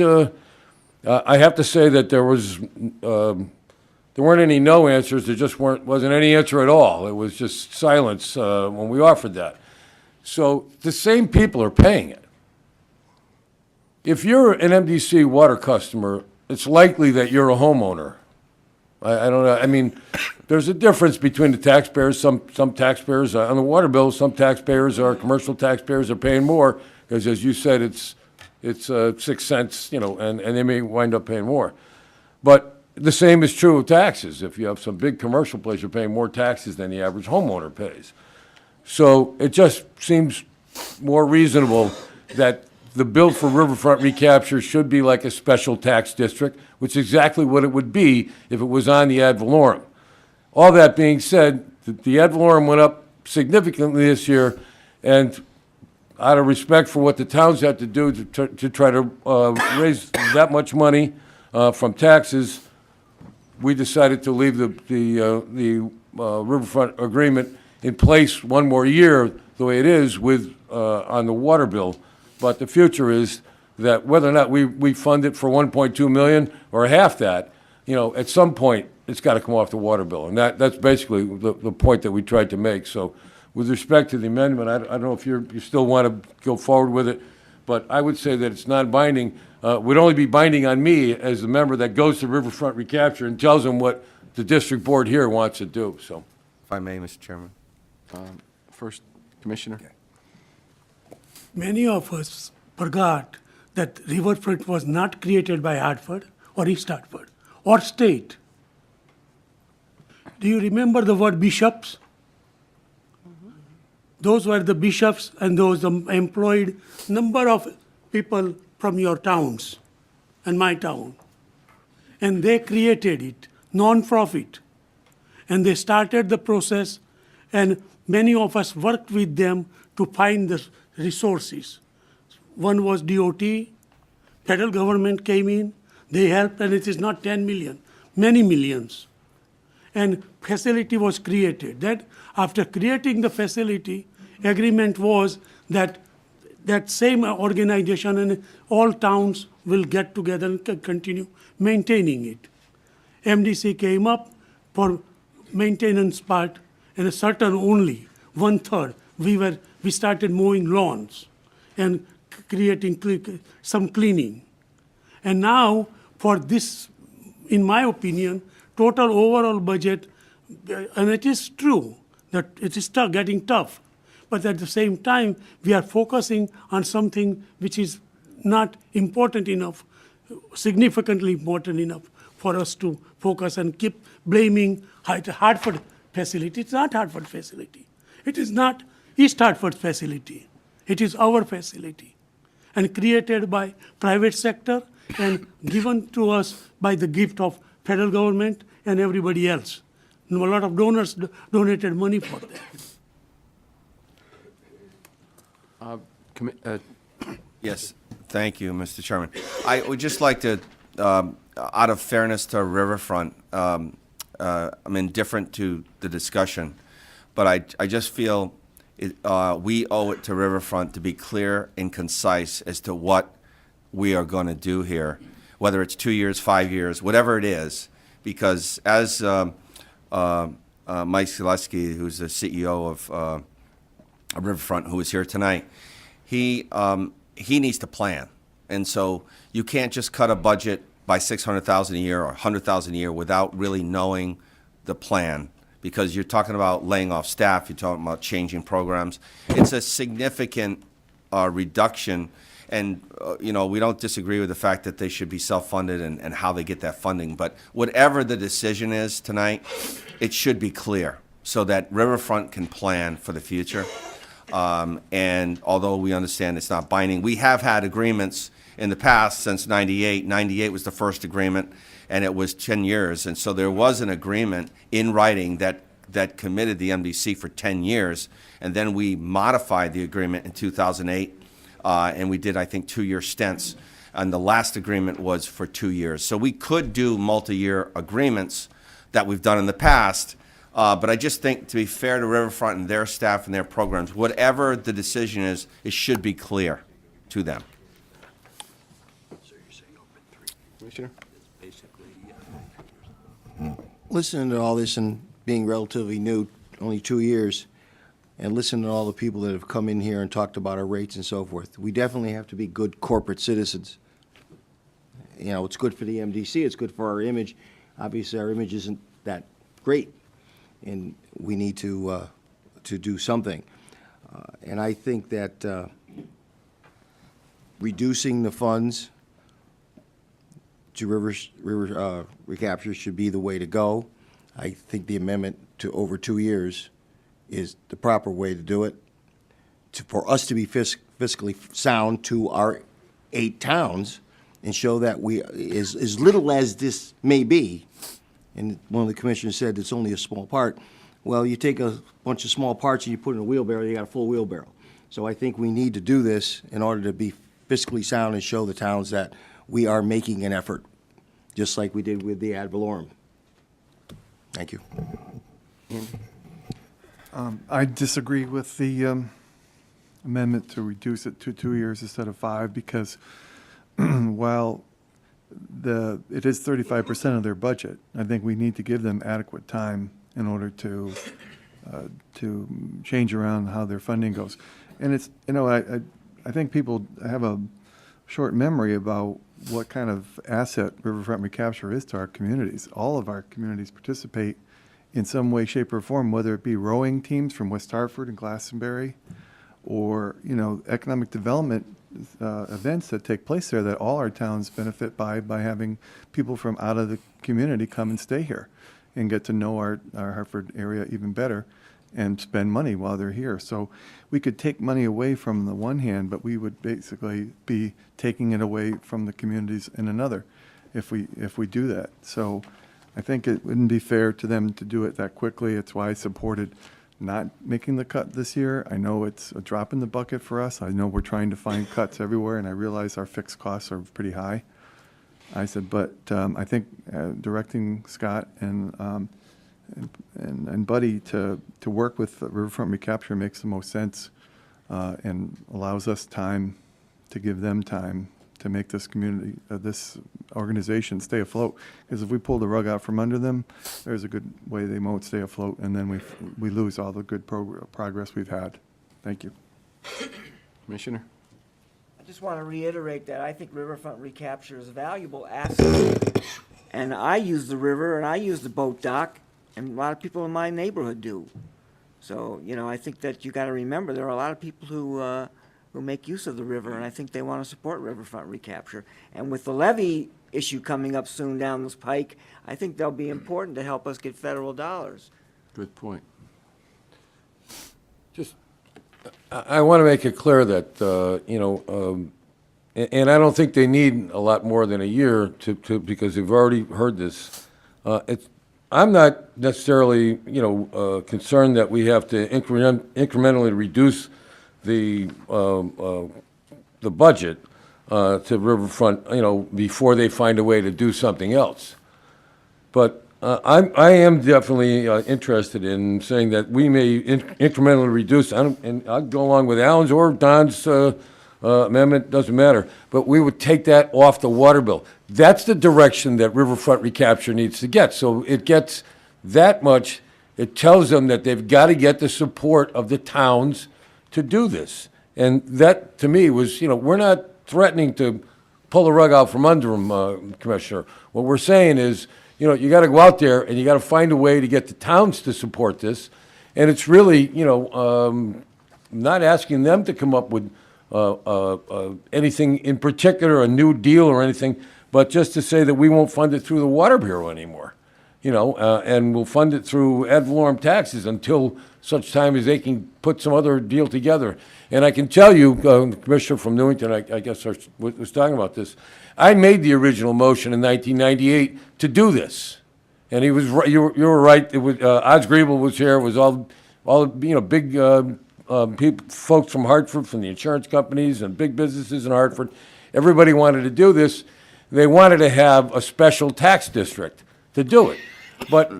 I have to say that there weren't any no answers. There just wasn't any answer at all. It was just silence when we offered that. So the same people are paying it. If you're an MDC water customer, it's likely that you're a homeowner. I don't know, I mean, there's a difference between the taxpayers. Some taxpayers, on the water bill, some taxpayers are, commercial taxpayers are paying more, because as you said, it's 6 cents, you know, and they may wind up paying more. But the same is true of taxes. If you have some big commercial place, you're paying more taxes than the average homeowner pays. So it just seems more reasonable that the bill for riverfront recapture should be like a special tax district, which is exactly what it would be if it was on the ad valorem. All that being said, the ad valorem went up significantly this year, and out of respect for what the towns have to do to try to raise that much money from taxes, we decided to leave the riverfront agreement in place one more year, the way it is with, on the water bill. But the future is that whether or not we fund it for 1.2 million or half that, you know, at some point, it's got to come off the water bill. And that's basically the point that we tried to make. So with respect to the amendment, I don't know if you still want to go forward with it, but I would say that it's non-binding. Would only be binding on me as the member that goes to riverfront recapture and tells them what the district board here wants to do, so. If I may, Mr. Chairman. First, Commissioner? Many of us forgot that riverfront was not created by Hartford or East Hartford or state. Do you remember the word bishops? Those were the bishops, and those employed number of people from your towns and my town. And they created it, non-profit. And they started the process, and many of us worked with them to find the resources. One was DOT, federal government came in, they helped, and it is not 10 million, many millions. And facility was created. That after creating the facility, agreement was that that same organization and all towns will get together and continue maintaining it. MDC came up for maintenance part, and a certain only 1/3 we started mowing lawns and creating some cleaning. And now for this, in my opinion, total overall budget, and it is true that it is getting tough, but at the same time, we are focusing on something which is not important enough, significantly important enough for us to focus and keep blaming Hartford facility. It's not Hartford facility. It is not East Hartford facility. It is our facility, and created by private sector and given to us by the gift of federal government and everybody else. And a lot of donors donated money for that. Yes, thank you, Mr. Chairman. I would just like to, out of fairness to Riverfront, I'm indifferent to the discussion, but I just feel we owe it to Riverfront to be clear and concise as to what we are going to do here, whether it's 2 years, 5 years, whatever it is, because as Mike Selesky, who's the CEO of Riverfront, who is here tonight, he needs to plan. And so you can't just cut a budget by $600,000 a year or $100,000 a year without really knowing the plan, because you're talking about laying off staff, you're talking about changing programs. It's a significant reduction, and you know, we don't disagree with the fact that they should be self-funded and how they get that funding, but whatever the decision is tonight, it should be clear so that Riverfront can plan for the future. And although we understand it's not binding, we have had agreements in the past since 98. 98 was the first agreement, and it was 10 years. And so there was an agreement in writing that committed the MDC for 10 years. And then we modified the agreement in 2008, and we did, I think, 2-year stints. And the last agreement was for 2 years. So we could do multi-year agreements that we've done in the past. But I just think, to be fair to Riverfront and their staff and their programs, whatever the decision is, it should be clear to them. Commissioner? Listening to all this and being relatively new, only 2 years, and listen to all the people that have come in here and talked about our rates and so forth. We definitely have to be good corporate citizens. You know, it's good for the MDC, it's good for our image. Obviously, our image isn't that great, and we need to do something. And I think that reducing the funds to river recapture should be the way to go. I think the amendment to over 2 years is the proper way to do it. For us to be fiscally sound to our 8 towns and show that we, as little as this may be, and one of the commissioners said it's only a small part, well, you take a bunch of small parts and you put it in a wheelbarrow, you got a full wheelbarrow. So I think we need to do this in order to be fiscally sound and show the towns that we are making an effort, just like we did with the ad valorem. Thank you. I disagree with the amendment to reduce it to 2 years instead of 5, because while it is 35% of their budget, I think we need to give them adequate time in order to change around how their funding goes. And it's, you know, I think people have a short memory about what kind of asset riverfront recapture is to our communities. All of our communities participate in some way, shape, or form, whether it be rowing teams from West Hartford and Glastonbury, or, you know, economic development events that take place there that all our towns benefit by having people from out of the community come and stay here and get to know our Hartford area even better and spend money while they're here. So we could take money away from the one hand, but we would basically be taking it away from the communities in another if we do that. So I think it wouldn't be fair to them to do it that quickly. It's why I supported not making the cut this year. I know it's a drop in the bucket for us. I know we're trying to find cuts everywhere, and I realize our fixed costs are pretty high. I said, but I think directing Scott and Buddy to work with Riverfront Recapture makes the most sense, and allows us time to give them time to make this community, this organization stay afloat. Because if we pull the rug out from under them, there's a good way they won't stay afloat, and then we lose all the good progress we've had. Thank you. Commissioner? I just want to reiterate that I think riverfront recapture is a valuable asset. And I use the river and I use the boat dock, and a lot of people in my neighborhood do. So, you know, I think that you got to remember there are a lot of people who make use of the river, and I think they want to support riverfront recapture. And with the levy issue coming up soon down this pike, I think they'll be important to help us get federal dollars. Good point. Just, I want to make it clear that, you know, and I don't think they need a lot more than a year because they've already heard this. I'm not necessarily, you know, concerned that we have to incrementally reduce the budget to Riverfront, you know, before they find a way to do something else. But I am definitely interested in saying that we may incrementally reduce, and I'll go along with Alan's or Don's amendment, doesn't matter, but we would take that off the water bill. That's the direction that Riverfront Recapture needs to get. So it gets that much, it tells them that they've got to get the support of the towns to do this. And that, to me, was, you know, we're not threatening to pull the rug out from under them, Commissioner. What we're saying is, you know, you got to go out there and you got to find a way to get the towns to support this. And it's really, you know, not asking them to come up with anything in particular, a new deal or anything, but just to say that we won't fund it through the Water Bureau anymore, you know, and we'll fund it through ad valorem taxes until such time as they can put some other deal together. And I can tell you, the Commissioner from Newington, I guess, was talking about this. I made the original motion in 1998 to do this, and he was right. You were right. It was Oz Griebel was here. It was all you know, big people, folks from Hartford, from the insurance companies and big businesses in Hartford. Everybody wanted to do this. They wanted to have a special tax district to do it, but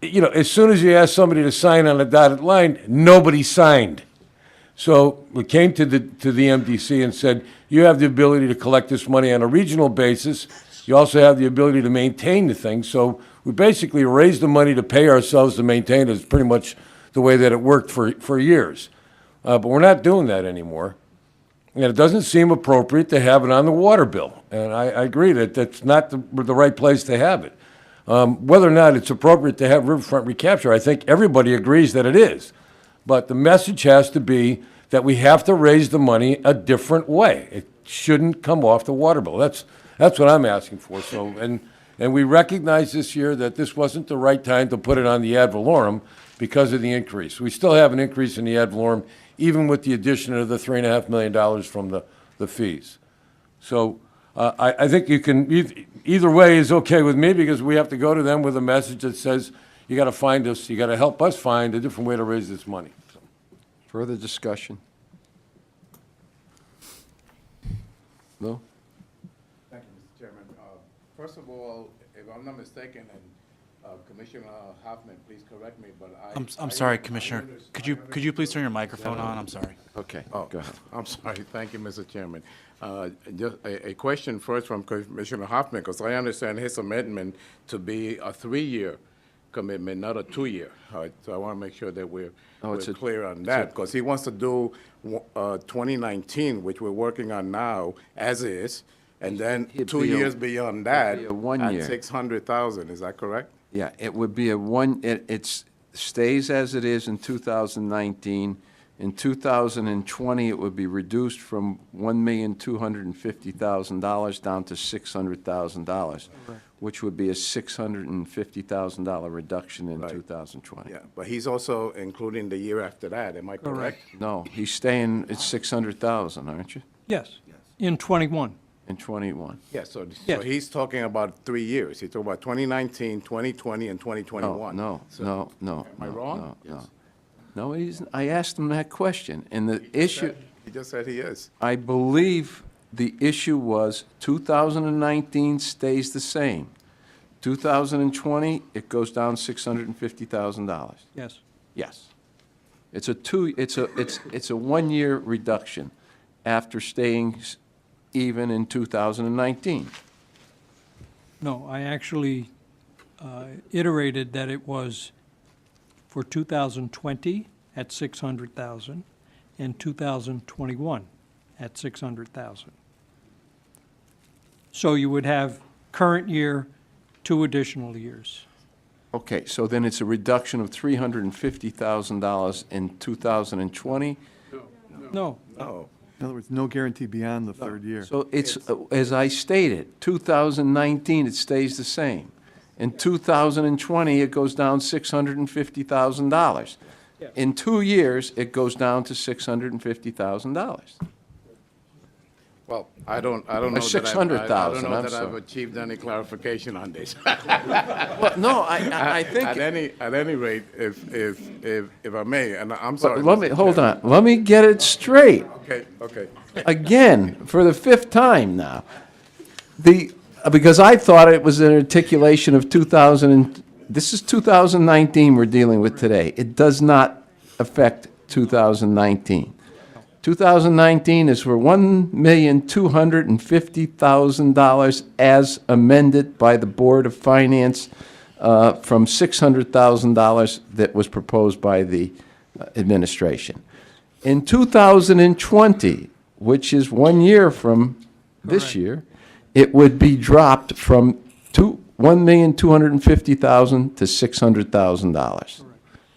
you know, as soon as you ask somebody to sign on a dotted line, nobody signed. So we came to the MDC and said, you have the ability to collect this money on a regional basis. You also have the ability to maintain the thing. So we basically raised the money to pay ourselves to maintain it. It's pretty much the way that it worked for years. But we're not doing that anymore. And it doesn't seem appropriate to have it on the water bill. And I agree that that's not the right place to have it. Whether or not it's appropriate to have riverfront recapture, I think everybody agrees that it is. But the message has to be that we have to raise the money a different way. It shouldn't come off the water bill. That's what I'm asking for. So, and we recognize this year that this wasn't the right time to put it on the ad valorem because of the increase. We still have an increase in the ad valorem, even with the addition of the $3.5 million from the fees. So I think you can, either way is okay with me, because we have to go to them with a message that says, you got to find us, you got to help us find a different way to raise this money. So. Further discussion? No? Thank you, Mr. Chairman. First of all, if I'm not mistaken, and Commissioner Hoffman, please correct me, but I'm sorry, Commissioner. Could you please turn your microphone on? I'm sorry. Okay, Oh, go ahead. I'm sorry. Thank you, Mr. Chairman. Just a question first from Commissioner Hoffman, because I understand his amendment to be a 3-year commitment, not a 2-year. So I want to make sure that we're clear on that, because he wants to do 2019, which we're working on now, as is, and then It'd 2 be a- years beyond that it'd be a 1 at year. 600,000. Is that correct? Yeah, it would be it stays as it is in 2019. In 2020, it would be reduced from $1,250,000 down to $600,000, which would be a $650,000 reduction in Right. 2020. Yeah, but he's also including the year after that. Am I correct? No, he's staying at 600,000, aren't you, Yes, in '21. in 21? Yeah, so Yes. he's talking about 3 years. He's talking about 2019, 2020, and 2021. No. So- Am I wrong? No, he's, I asked him that question, and the issue, He just said he is. I believe the issue was 2019 stays the same. 2020, it goes down $650,000. Yes. Yes. It's a 1-year reduction after staying even in 2019. No, I actually iterated that it was for 2020 at 600,000 and 2021 at 600,000. So you would have current year, 2 additional years. Okay, so then it's a reduction of $350,000 in 2020. No, Oh, In other words, no guarantee beyond the third year. So it's, as I stated, 2019, it stays the same. In 2020, it goes down $650,000. In 2 years, it goes down to $650,000. well, I don't know that 600,000, I'm I've sorry. achieved any clarification on this. Well, no, I think. At any rate, if I may, and I'm sorry. Let me, Mr. hold Chairman. on, let me get it straight. Okay. Again, for the 5th time now. Because I thought it was an articulation of 2000, this is 2019 we're dealing with today. It does not affect 2019. 2019 is for $1,250,000 as amended by the Board of Finance from $600,000 that was proposed by the administration. In 2020, which is 1 year from this year, it would be dropped from $1,250,000 to $600,000.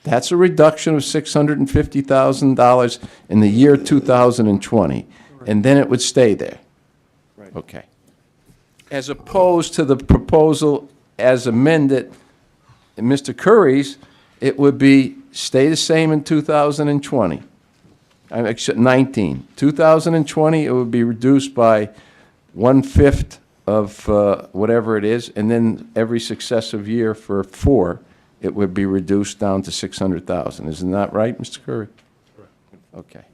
That's a reduction of $650,000 in the year 2020, and then it would stay there. Okay. As opposed to the proposal as amended in Mr. Curry's, it would be stay the same in 2020. 19. 2020, it would be reduced by 1/5 of whatever it is, and then every successive year for 4, it would be reduced down to 600,000. Isn't that right, Mr. Curry? Correct. Okay.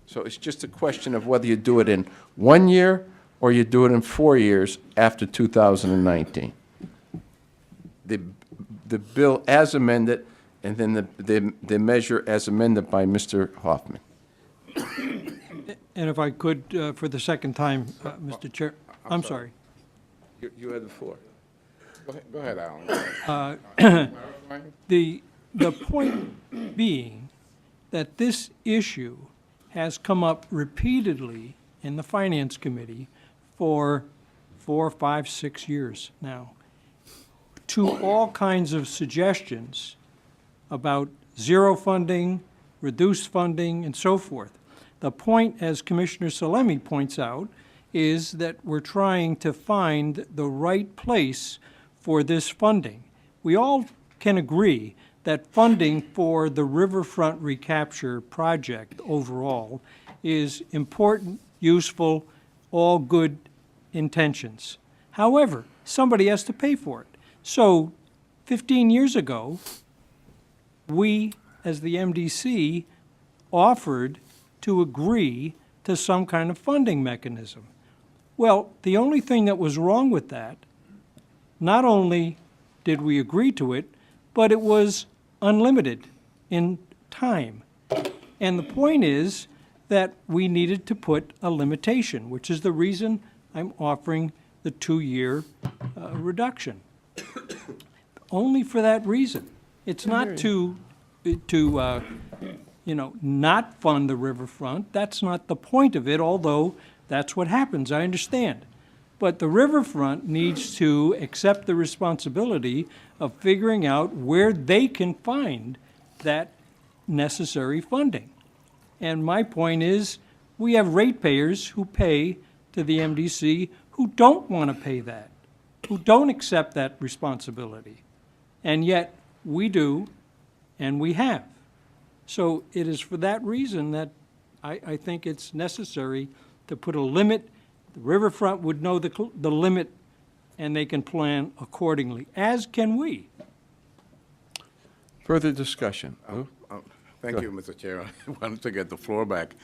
So it's just a question of whether you do it in 1 year or you do it in 4 years after 2019. The bill as amended, and then the measure as amended by Mr. Hoffman. and if I could, for the second time, Mr. Chair, I'm sorry. You had the floor. Go ahead, Alan. the point being that this issue has come up repeatedly in the Finance Committee for 4, 5, 6 years now, to all kinds of suggestions about zero funding, reduced funding, and so forth. The point, as Commissioner Salemi points out, is that we're trying to find the right place for this funding. We all can agree that funding for the riverfront recapture project overall is important, useful, all good intentions. However, somebody has to pay for it. So 15 years ago, we, as the MDC, offered to agree to some kind of funding mechanism. Well, the only thing that was wrong with that, not only did we agree to it, but it was unlimited in time. And the point is that we needed to put a limitation, which is the reason I'm offering the 2-year reduction. Only for that reason. It's not to not fund the riverfront. That's not the point of it, although that's what happens, I understand. But the riverfront needs to accept the responsibility of figuring out where they can find that necessary funding. And my point is, we have ratepayers who pay to the MDC who don't want to pay that, who don't accept that responsibility. And yet, we do, and we have. So it is for that reason that I think it's necessary to put a limit. The riverfront would know the limit, and they can plan accordingly, as can we. Further discussion? Thank you, Mr. Chair. I wanted to get the floor back.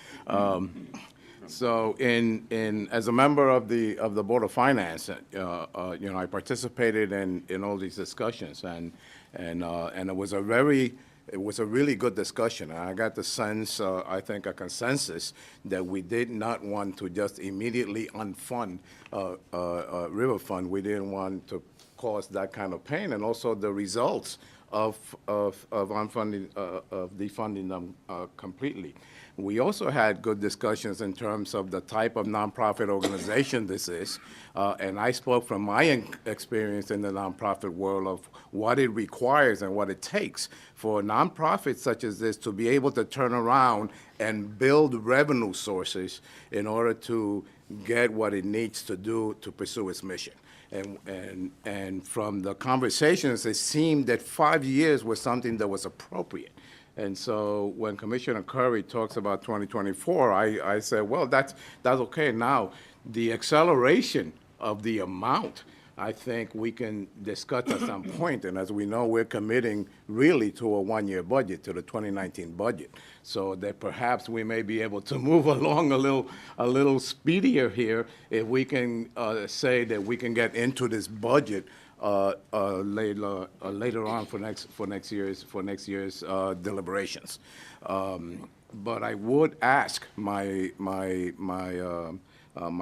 So, as a member of the Board of Finance, I participated in all these discussions, and it was a really good discussion. I got the sense, I think, a consensus that we did not want to just immediately unfund River Fund. We didn't want to cause that kind of pain, and also the results of unfunding, of defunding them completely. We also had good discussions in terms of the type of nonprofit organization this is, and I spoke from my experience in the nonprofit world of what it requires and what it takes for nonprofits such as this to be able to turn around and build revenue sources in order to get what it needs to do to pursue its mission. And from the conversations, it seemed that 5 years was something that was appropriate. And so when Commissioner Curry talks about 2024, I said, well, that's okay. Now, the acceleration of the amount, I think we can discuss at some point. And as we know, we're committing really to a 1-year budget, to the 2019 budget. So that perhaps we may be able to move along a little speedier here if we can say that we can get into this budget later on for next year's deliberations. But I would ask my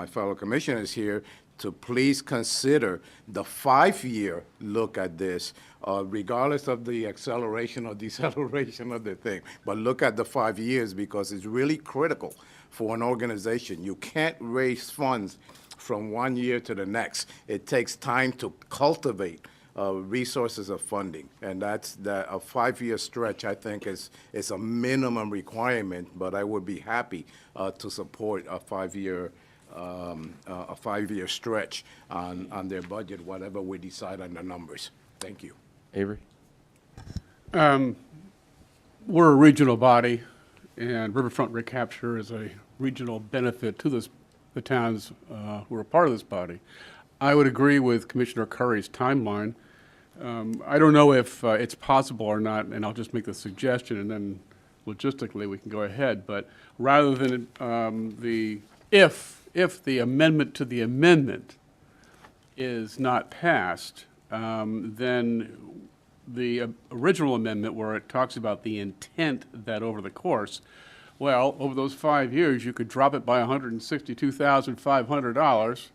fellow commissioners here to please consider the 5-year look at this, regardless of the acceleration or deceleration of the thing. But look at the 5 years, because it's really critical for an organization. You can't raise funds from 1 year to the next. It takes time to cultivate resources of funding, and that's a 5-year stretch. I think is a minimum requirement, but I would be happy to support a 5-year stretch on their budget, whatever we decide on the numbers. Thank you. Avery? We're a regional body, and riverfront recapture is a regional benefit to the towns who are part of this body. I would agree with Commissioner Curry's timeline. I don't know if it's possible or not, and I'll just make the suggestion, and then logistically we can go ahead. But rather than if the amendment to the amendment is not passed, then the original amendment where it talks about the intent that over the course, well, over those 5 years, you could drop it by $162,500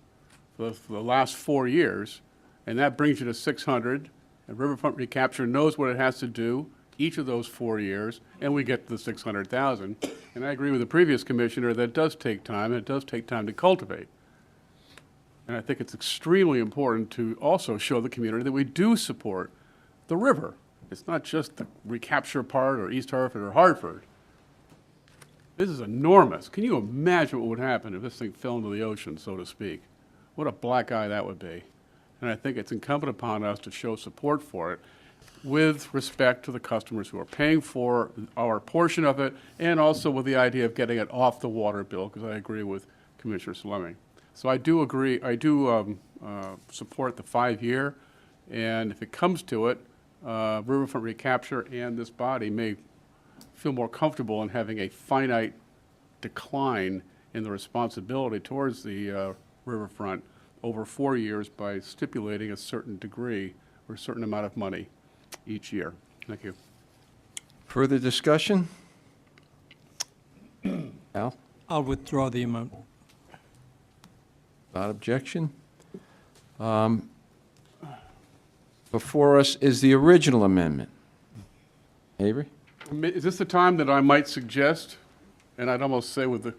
for the last 4 years, and that brings you to $600. And riverfront recapture knows what it has to do each of those 4 years, and we get the 600,000. And I agree with the previous commissioner that it does take time, and it does take time to cultivate. And I think it's extremely important to also show the community that we do support the river. It's not just the recapture part or East Hartford or Hartford. This is enormous. Can you imagine what would happen if this thing fell into the ocean, so to speak? What a black eye that would be. And I think it's incumbent upon us to show support for it with respect to the customers who are paying for our portion of it, and also with the idea of getting it off the water bill, because I agree with Commissioner Salemi. So I do agree, I do support the 5-year, and if it comes to it, riverfront recapture and this body may feel more comfortable in having a finite decline in the responsibility towards the riverfront over 4 years by stipulating a certain degree or a certain amount of money each year. Thank you. Further discussion? Al? I'll withdraw the amount. Without objection. Before us is the original amendment. Avery? Is this the time that I might suggest, and I'd almost say with the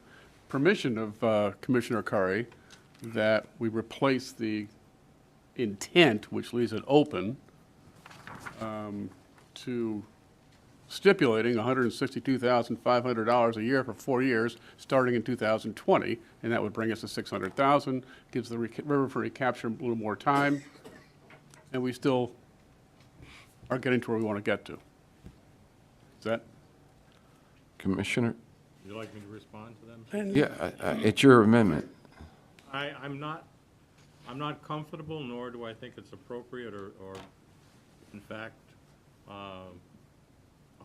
permission of Commissioner Curry, that we replace the intent, which leaves it open, to stipulating $162,500 a year for 4 years, starting in 2020, and that would bring us to $600,000, gives the river for recapture a little more time, and we still are getting to where we want to get to. Is that? Commissioner? Would you like me to respond to them? And Yeah, it's your amendment. I'm not comfortable, nor do I think it's appropriate or in fact,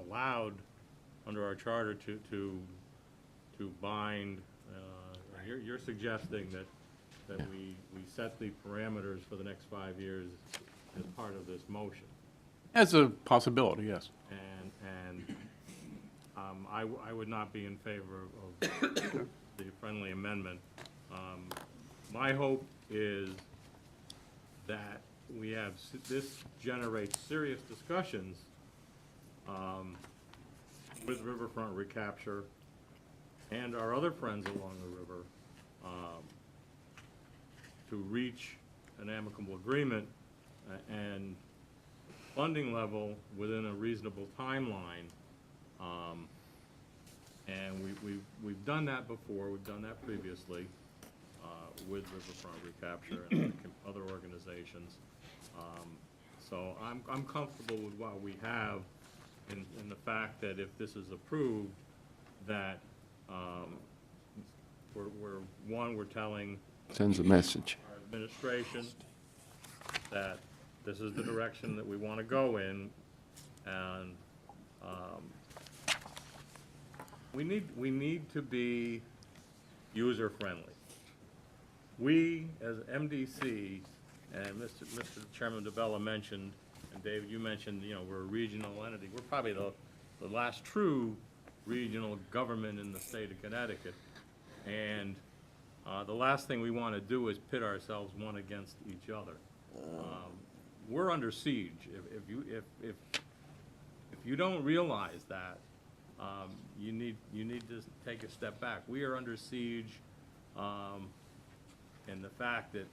allowed under our charter to bind, you're suggesting that we set the parameters for the next 5 years as part of this motion. As a possibility, yes. And I would not be in favor of the friendly amendment. My hope is that this generates serious discussions with riverfront recapture and our other friends along the river to reach an amicable agreement and funding level within a reasonable timeline. And we've done that before. We've done that previously with riverfront recapture and other organizations. So I'm comfortable with what we have in the fact that if this is approved, that we're telling Sends a message. our administration that this is the direction that we want to go in, and we need to be user-friendly. We, as MDC, and Mr. Chairman DeBella mentioned, and David, you mentioned, we're a regional entity. We're probably the last true regional government in the state of Connecticut. And the last thing we want to do is pit ourselves one against each other. We're under siege. If you don't realize that, you need to take a step back. We are under siege, and the fact that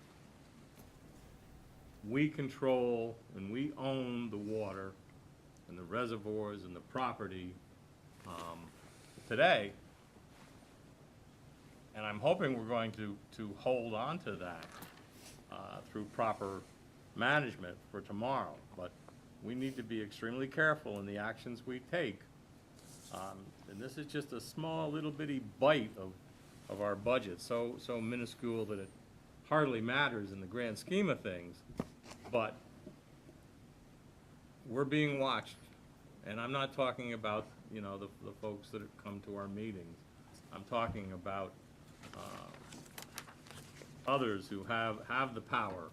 we control and we own the water and the reservoirs and the property today, and I'm hoping we're going to hold on to that through proper management for tomorrow. But we need to be extremely careful in the actions we take. And this is just a small little bitty bite of our budget, so minuscule that it hardly matters in the grand scheme of things. But we're being watched, and I'm not talking about, the folks that have come to our meetings. I'm talking about others who have the power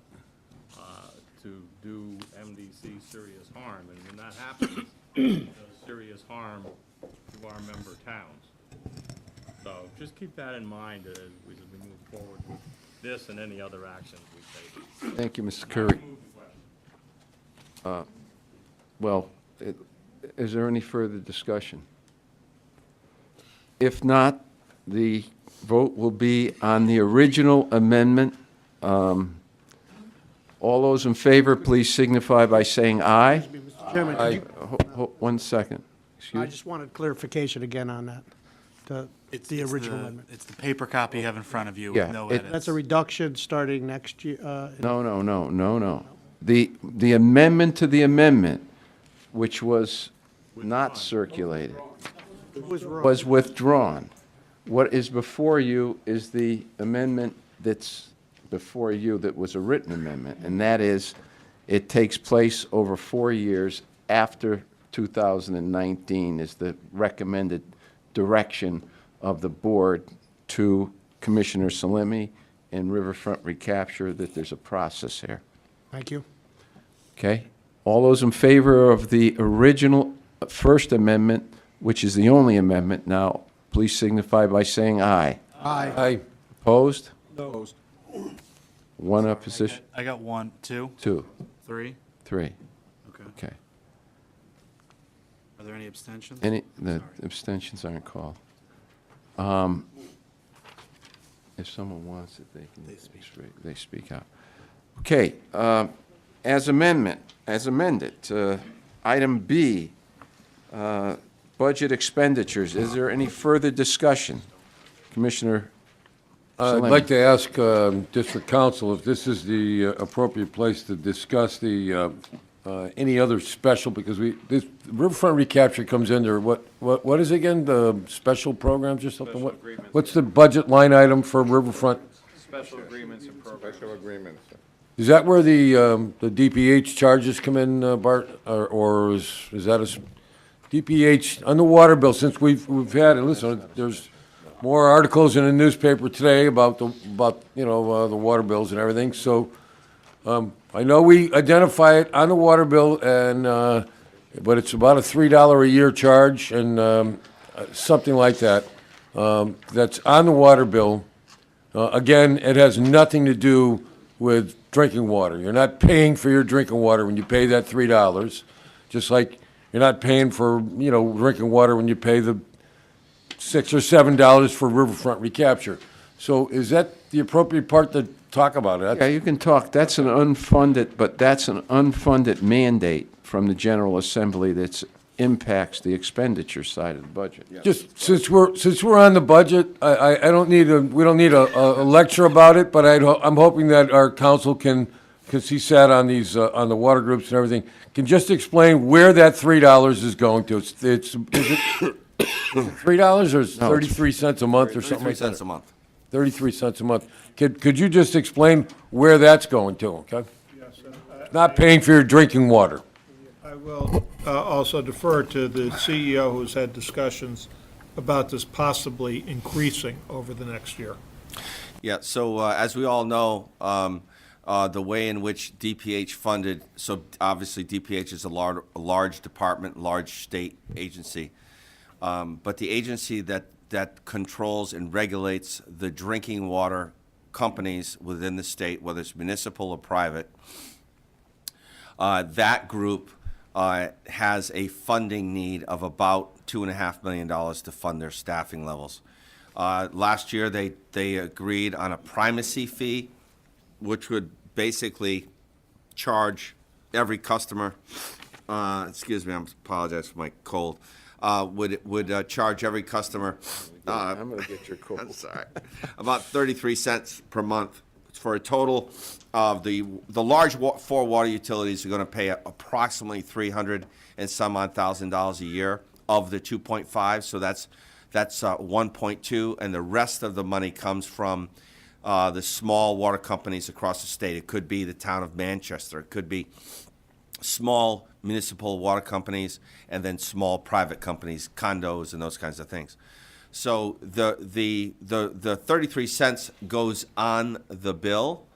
to do MDC serious harm, and when that happens, it does serious harm to our member towns. So just keep that in mind as we move forward with this and any other actions we take. Thank you, Mr. Curry. Well, Is there any further discussion? If not, the vote will be on the original amendment. All those in favor, please signify by saying aye. Mr. Chairman, could you, 1 second. I Excuse? just wanted clarification again on that, the original amendment. It's the paper copy you have in front of you Yeah, with no it- edits. That's a reduction starting next year. No. The amendment to the amendment, which was not circulated, was withdrawn. What is before you is the amendment that's before you that was a written amendment, and that is, it takes place over 4 years after 2019 is the recommended direction of the board to Commissioner Salemi and Riverfront Recapture, that there's a process here. Thank you. Okay? All those in favor of the original First Amendment, which is the only amendment now, please signify by saying aye. Aye. Aye. Opposed? Opposed. One opposition? I got 1, 2, 2, 3. 3. Okay. Okay. Are there any abstentions? The abstentions aren't called. If someone wants it, they speak out. Okay, as amended, item B, budget expenditures. Is there any further discussion? Commissioner I'd Salemi. like to ask District Council if this is the appropriate place to discuss the, any other special, because this Riverfront Recapture comes under, what is it again, the special programs or something? What's the budget line item for Riverfront? Special agreements and programs. Special agreements. Is that where the DPH charges come in, Bart, or is that DPH on the water bill? Since we've had, and listen, there's more articles in the newspaper today about the water bills and everything. So I know we identify it on the water bill, and but it's about a $3 a year charge and something like that. That's on the water bill. Again, it has nothing to do with drinking water. You're not paying for your drinking water when you pay that $3, just like you're not paying for drinking water when you pay the $6 or $7 for Riverfront Recapture. So is that the appropriate part to talk about it? Yeah, you can talk. That's an unfunded mandate from the General Assembly that impacts the expenditure side of the budget. Just since we're on the budget, we don't need a lecture about it, but I'm hoping that our council can, because he sat on these on the water groups and everything, can just explain where that $3 is going to. Is it $3 or is it 33 cents a month or something like that? 33 cents a month. 33 cents a month. Could you just explain where that's going to? Okay. Yes, Not paying for your drinking water. I will also defer to the CEO, who's had discussions about this possibly increasing over the next year. Yeah, so as we all know, the way in which DPH funded, so obviously DPH is a large department, large state agency, but the agency that controls and regulates the drinking water companies within the state, whether it's municipal or private, that group has a funding need of about $2.5 million to fund their staffing levels. Last year, they agreed on a primacy fee, which would basically charge every customer, excuse me, I apologize for my cold, would charge every customer. I'm going to get your quote. I'm sorry. About 33 cents per month for a total of the large four water utilities are going to pay approximately $300 and some odd thousand a year of the 2.5. So that's 1.2, and the rest of the money comes from the small water companies across the state. It could be the town of Manchester. It could be small municipal water companies, and then small private companies, condos, and those kinds of things. So the 33 cents goes on the bill,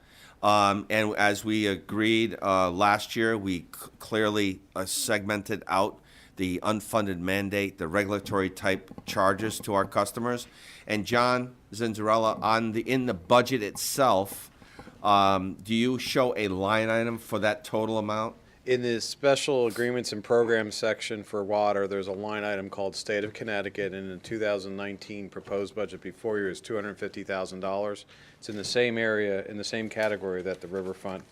and as we agreed last year, we clearly segmented out the unfunded mandate, the regulatory type charges to our customers. And John Zinzarella, in the budget itself, do you show a line item for that total amount? In the special agreements and programs section for water, there's a line item called State of Connecticut, and in the 2019 proposed budget before you is $250,000. It's in the same area, in the same category that the riverfront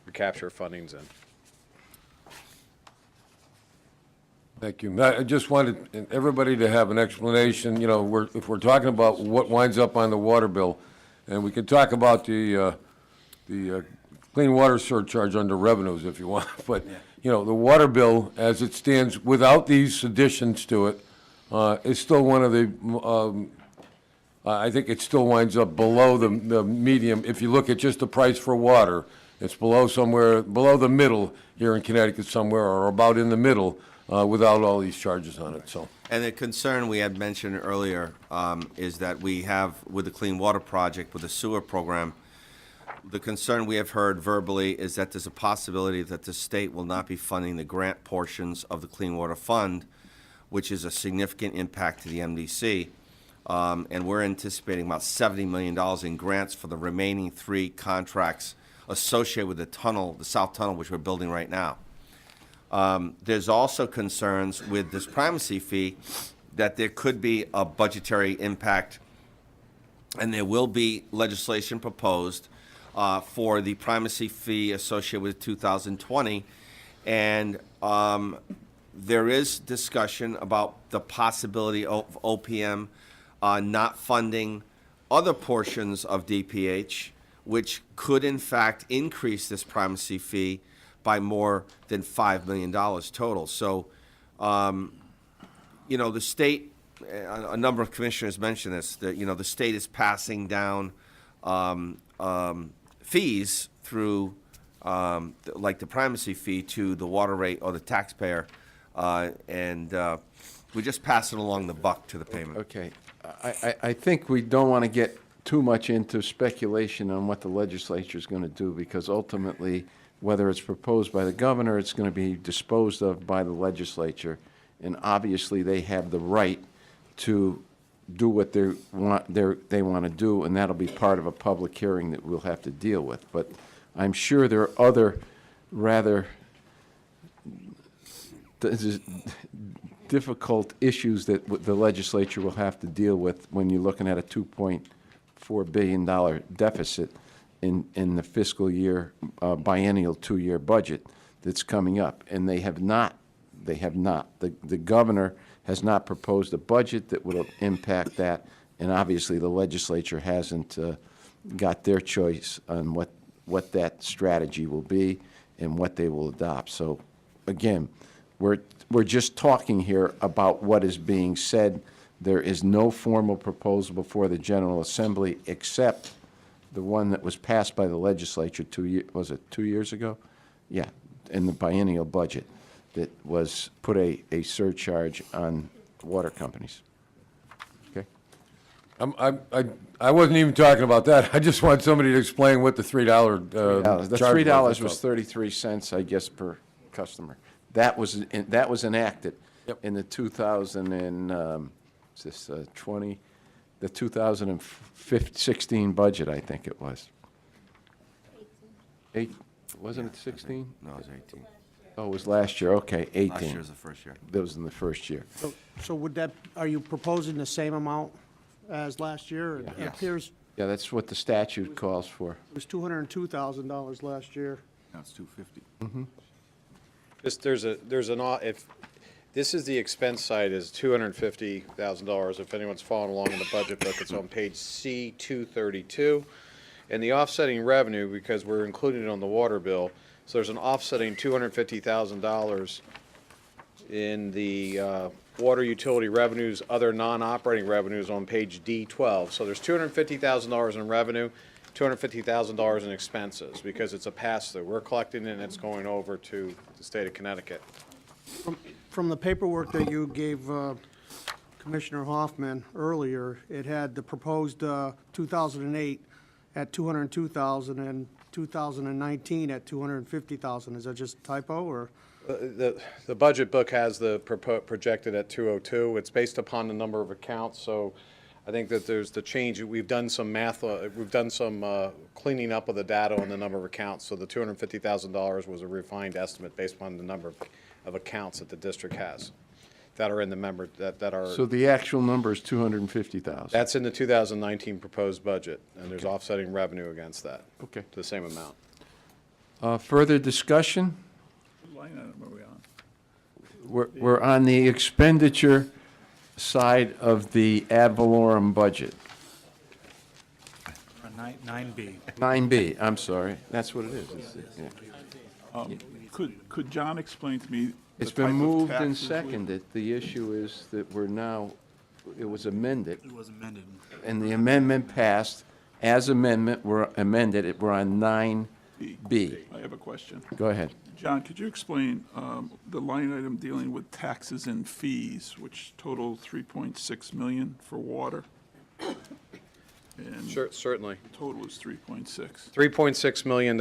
recapture funding's in. Thank you. I just wanted everybody to have an explanation, you know, if we're talking about what winds up on the water bill, and we can talk about the clean water surcharge under revenues if you want, but, you know, the water bill, as it stands, without these additions to it, is still one of the, I think it still winds up below the medium. If you look at just the price for water, it's below somewhere, below the middle here in Connecticut somewhere, or about in the middle, without all these charges on it, so. And the concern we had mentioned earlier is that we have, with the Clean Water Project, with the sewer program, the concern we have heard verbally is that there's a possibility that the state will not be funding the grant portions of the Clean Water Fund, which is a significant impact to the MDC. And we're anticipating about $70 million in grants for the remaining 3 contracts associated with the tunnel, the South Tunnel, which we're building right now. There's also concerns with this primacy fee that there could be a budgetary impact, and there will be legislation proposed for the primacy fee associated with 2020. And there is discussion about the possibility of OPM not funding other portions of DPH, which could in fact increase this primacy fee by more than $5 million total. So, you know, the state, a number of commissioners mentioned this, that, you know, the state is passing down fees through, like the primacy fee, to the water rate or the taxpayer, and we just pass it along the buck to the payment. Okay. I think we don't want to get too much into speculation on what the legislature is going to do, because ultimately, whether it's proposed by the governor, it's going to be disposed of by the legislature, and obviously they have the right to do what they want to do, and that'll be part of a public hearing that we'll have to deal with. But I'm sure there are other rather difficult issues that the legislature will have to deal with when you're looking at a $2.4 billion deficit in the fiscal year, biennial 2-year budget that's coming up. And they have not. The governor has not proposed a budget that will impact that, and obviously the legislature hasn't got their choice on what that strategy will be and what they will adopt. So, again, we're just talking here about what is being said. There is no formal proposal before the General Assembly except the one that was passed by the legislature 2 years ago? Yeah, in the biennial budget that was put a surcharge on water companies. Okay? I wasn't even talking about that. I just want somebody to explain what the $3 The charge $3 was 33 cents, I guess, per customer. That was enacted in the 2016 budget, I think it was. 18. Wasn't it 16? No, it was 18. Oh, it was last year, okay, 18. Last year was the first year. That was in the first year. So would that, are you proposing the same amount as last year? It Yes. appears Yeah, that's what the statute calls for. it was $202,000 last year. Now it's 250. If this is the expense side is $250,000. If anyone's following along in the budget book, it's on page C232. And the offsetting revenue, because we're including it on the water bill, so there's an offsetting $250,000 in the water utility revenues, other non-operating revenues on page D12. So there's $250,000 in revenue, $250,000 in expenses, because it's a pass-through. We're collecting it and it's going over to the state of Connecticut. From the paperwork that you gave Commissioner Hoffman earlier, it had the proposed 2008 at $202,000 and 2019 at $250,000. Is that just a typo, or? The budget book has the projected at 202. It's based upon the number of accounts, so I think that there's the change, we've done some math, we've done some cleaning up of the data on the number of accounts. So the $250,000 was a refined estimate based upon the number of accounts that the district has that are in the member, that are. So the actual number is 250,000. That's in the 2019 proposed budget, and there's offsetting revenue against that. Okay. To the same amount. Further discussion? What line item are we on? We're on the expenditure side of the ad valorem budget. 9B. 9B, I'm sorry. That's what it is. Yeah. Could John explain to me? It's been moved and seconded. The issue is that we're now, it was amended, It was amended. and the amendment passed. As amendment, we're amended, we're on 9B. I have a question. Go ahead. John, could you explain the line item dealing with taxes and fees, which total 3.6 million for water? And Certainly. total is 3.6. $3.6 million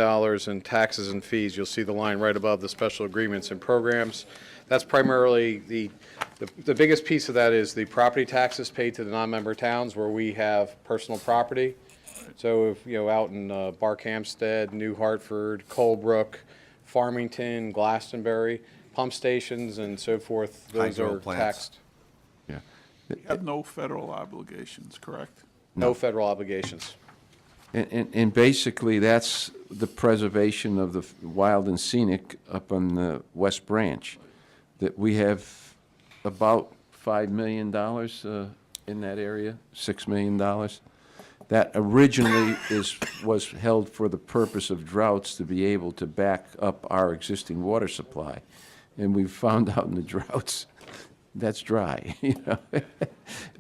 in taxes and fees. You'll see the line right above the special agreements and programs. That's primarily the biggest piece of that is the property taxes paid to the non-member towns where we have personal property. So if, out in Barkhamsted, New Hartford, Colebrook, Farmington, Glastonbury, pump stations and so forth, those Hydro are plants. taxed. Yeah. We have no federal obligations, correct? No federal obligations. And basically, that's the preservation of the wild and scenic up on the West Branch, that we have about $5 million in that area, $6 million. That originally was held for the purpose of droughts to be able to back up our existing water supply. And we found out in the droughts, that's dry,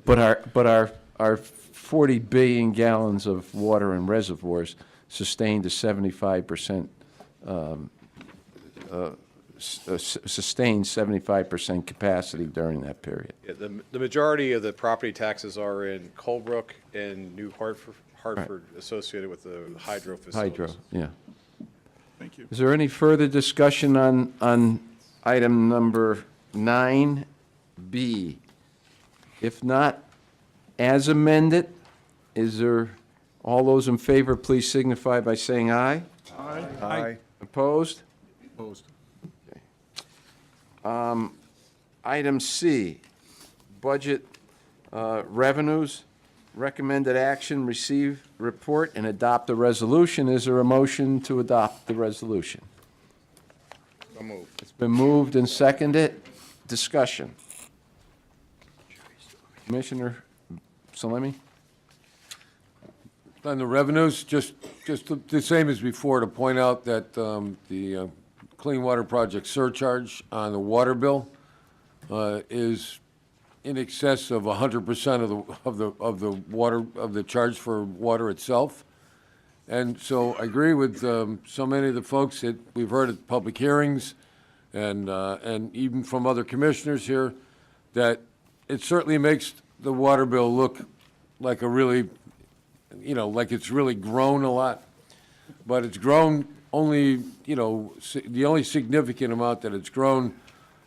But our 40 billion gallons of water in reservoirs sustained a 75%, sustained 75% capacity during that period. Yeah, the majority of the property taxes are in Colebrook and New Hartford associated with the hydro facilities. Hydro, yeah. Thank you. Is there any further discussion on item number 9B? If not, as amended, is there, all those in favor, please signify by saying aye. Aye. Aye. Opposed? Opposed. Item C, budget revenues, recommended action, receive report, and adopt the resolution. Is there a motion to adopt the resolution? So moved. It's been moved and seconded. Discussion. Commissioner Salemi? On the revenues, just the same as before, to point out that the Clean Water Project surcharge on the water bill is in excess of 100% of the water, of the charge for water itself. And so I agree with so many of the folks that we've heard at public hearings and even from other commissioners here, that it certainly makes the water bill look like a really, like it's really grown a lot. But it's grown only, the only significant amount that it's grown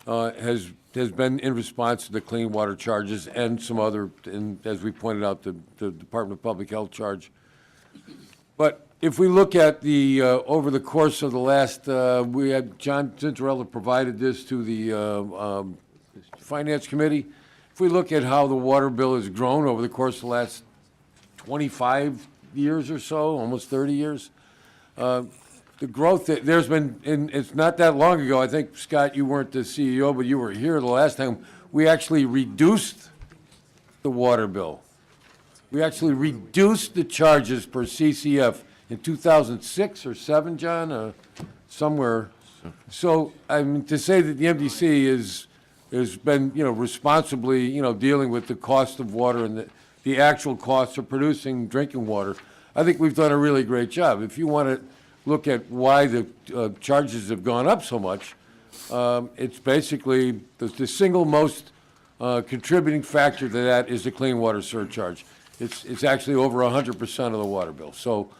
has been in response to the clean water charges and some other, and as we pointed out, the Department of Public Health charge. But if we look at the, over the course of the last, we had, John Zintarella provided this to the Finance Committee. If we look at how the water bill has grown over the course of the last 25 years or so, almost 30 years, the growth, there's been, it's not that long ago, I think, Scott, you weren't the CEO, but you were here the last time, we actually reduced the water bill. We actually reduced the charges per CCF in 2006 or 7, John, somewhere. So, I mean, to say that the MDC has been, responsibly, dealing with the cost of water and the actual costs of producing drinking water, I think we've done a really great job. If you want to look at why the charges have gone up so much, it's basically the single most contributing factor to that is the clean water surcharge. It's actually over 100% of the water bill. So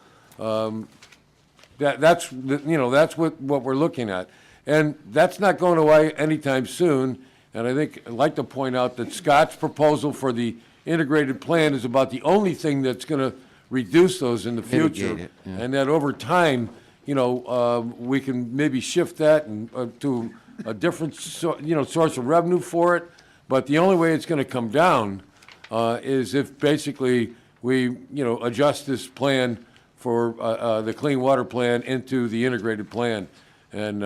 that's what we're looking at, and that's not going away anytime soon. And I think I'd like to point out that Scott's proposal for the integrated plan is about the only thing that's going to reduce those in the future. Mitigate it, yeah. And that over time, we can maybe shift that and, to a different, source of revenue for it. But the only way it's going to come down is if basically we, adjust this plan for the clean water plan into the integrated plan. And,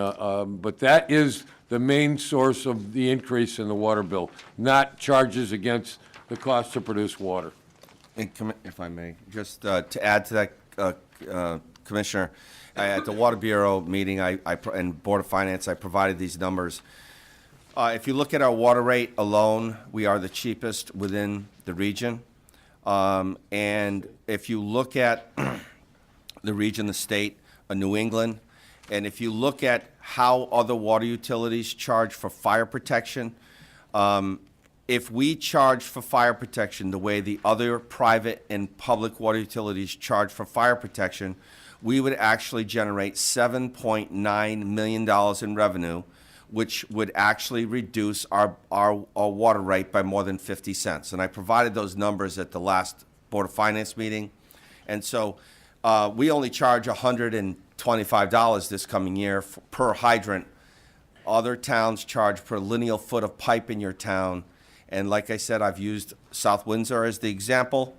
but that is the main source of the increase in the water bill, not charges against the cost to produce water. And if I may, just to add to that, Commissioner, at the Water Bureau meeting and Board of Finance, I provided these numbers. If you look at our water rate alone, we are the cheapest within the region. And if you look at the region, the state of New England, and if you look at how other water utilities charge for fire protection, if we charge for fire protection the way the other private and public water utilities charge for fire protection, we would actually generate $7.9 million in revenue, which would actually reduce our water rate by more than 50 cents. And I provided those numbers at the last Board of Finance meeting. And so we only charge $125 this coming year per hydrant. Other towns charge per lineal foot of pipe in your town. And like I said, I've used South Windsor as the example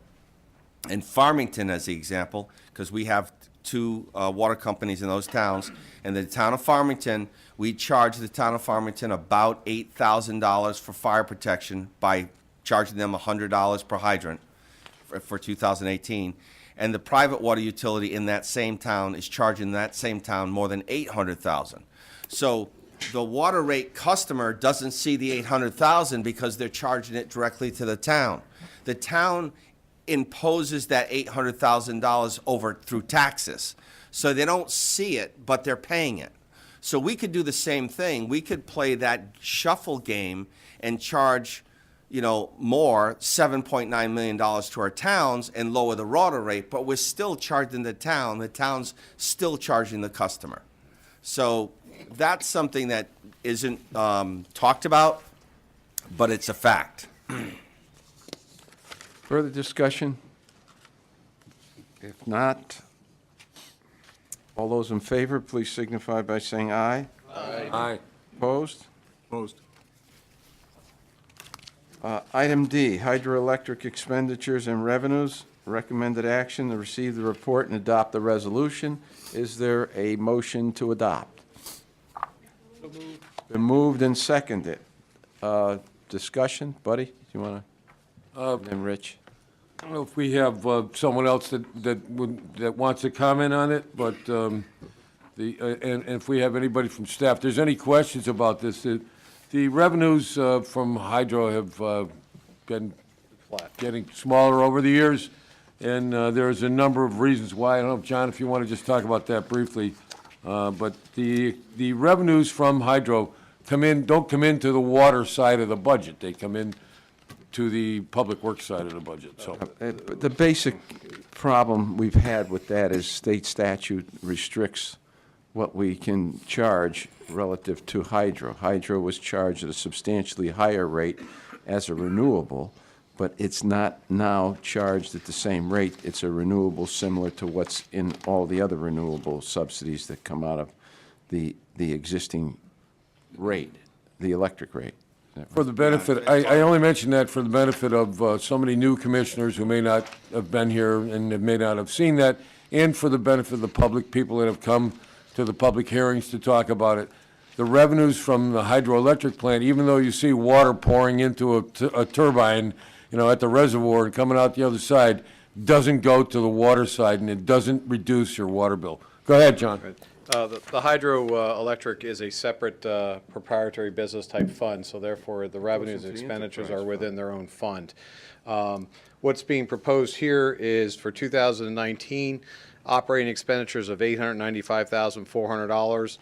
and Farmington as the example because we have two water companies in those towns. And the town of Farmington, we charge the town of Farmington about $8,000 for fire protection by charging them $100 per hydrant for 2018. And the private water utility in that same town is charging that same town more than $800,000. So the water rate customer doesn't see the $800,000 because they're charging it directly to the town. The town imposes that $800,000 over through taxes. So they don't see it, but they're paying it. So we could do the same thing. We could play that shuffle game and charge, more, $7.9 million to our towns and lower the water rate, but we're still charging the town. The town's still charging the customer. So that's something that isn't talked about, but it's a fact. Further discussion? If not, all those in favor, please signify by saying aye. Aye. Aye. Opposed? Opposed. Item D, hydroelectric expenditures and revenues. Recommended action to receive the report and adopt the resolution. Is there a motion to adopt? Been moved and seconded. Discussion, Buddy, do you want to? Then Rich. I don't know if we have someone else that wants to comment on it, but and if we have anybody from staff, there's any questions about this, the revenues from hydro have been getting smaller over the years, and there's a number of reasons why. I don't know, John, if you want to just talk about that briefly. But the revenues from hydro don't come into the water side of the budget. They come in to the public works side of the budget, so. The basic problem we've had with that is state statute restricts what we can charge relative to hydro. Hydro was charged at a substantially higher rate as a renewable, but it's not now charged at the same rate. It's a renewable similar to what's in all the other renewable subsidies that come out of the existing rate, the electric rate. For the benefit, I only mention that for the benefit of so many new commissioners who may not have been here and may not have seen that, and for the benefit of the public, people that have come to the public hearings to talk about it. The revenues from the hydroelectric plant, even though you see water pouring into a turbine, at the reservoir and coming out the other side, doesn't go to the water side, and it doesn't reduce your water bill. Go ahead, John. The hydroelectric is a separate proprietary business type fund, so therefore the revenues and expenditures are within their own fund. What's being proposed here is for 2019, operating expenditures of $895,400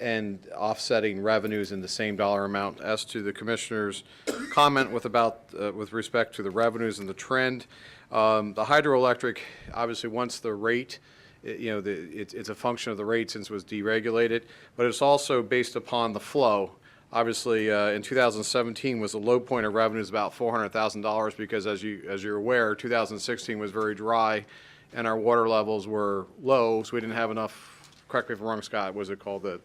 and offsetting revenues in the same dollar amount. As to the commissioner's comment with respect to the revenues and the trend, the hydroelectric, obviously once the rate, it's a function of the rate since it was deregulated, but it's also based upon the flow Obviously, in 2017 was the low point of revenues, about $400,000, because as you're aware, 2016 was very dry, and our water levels were low, so we didn't have enough, correct me if I'm wrong, Scott, was it called the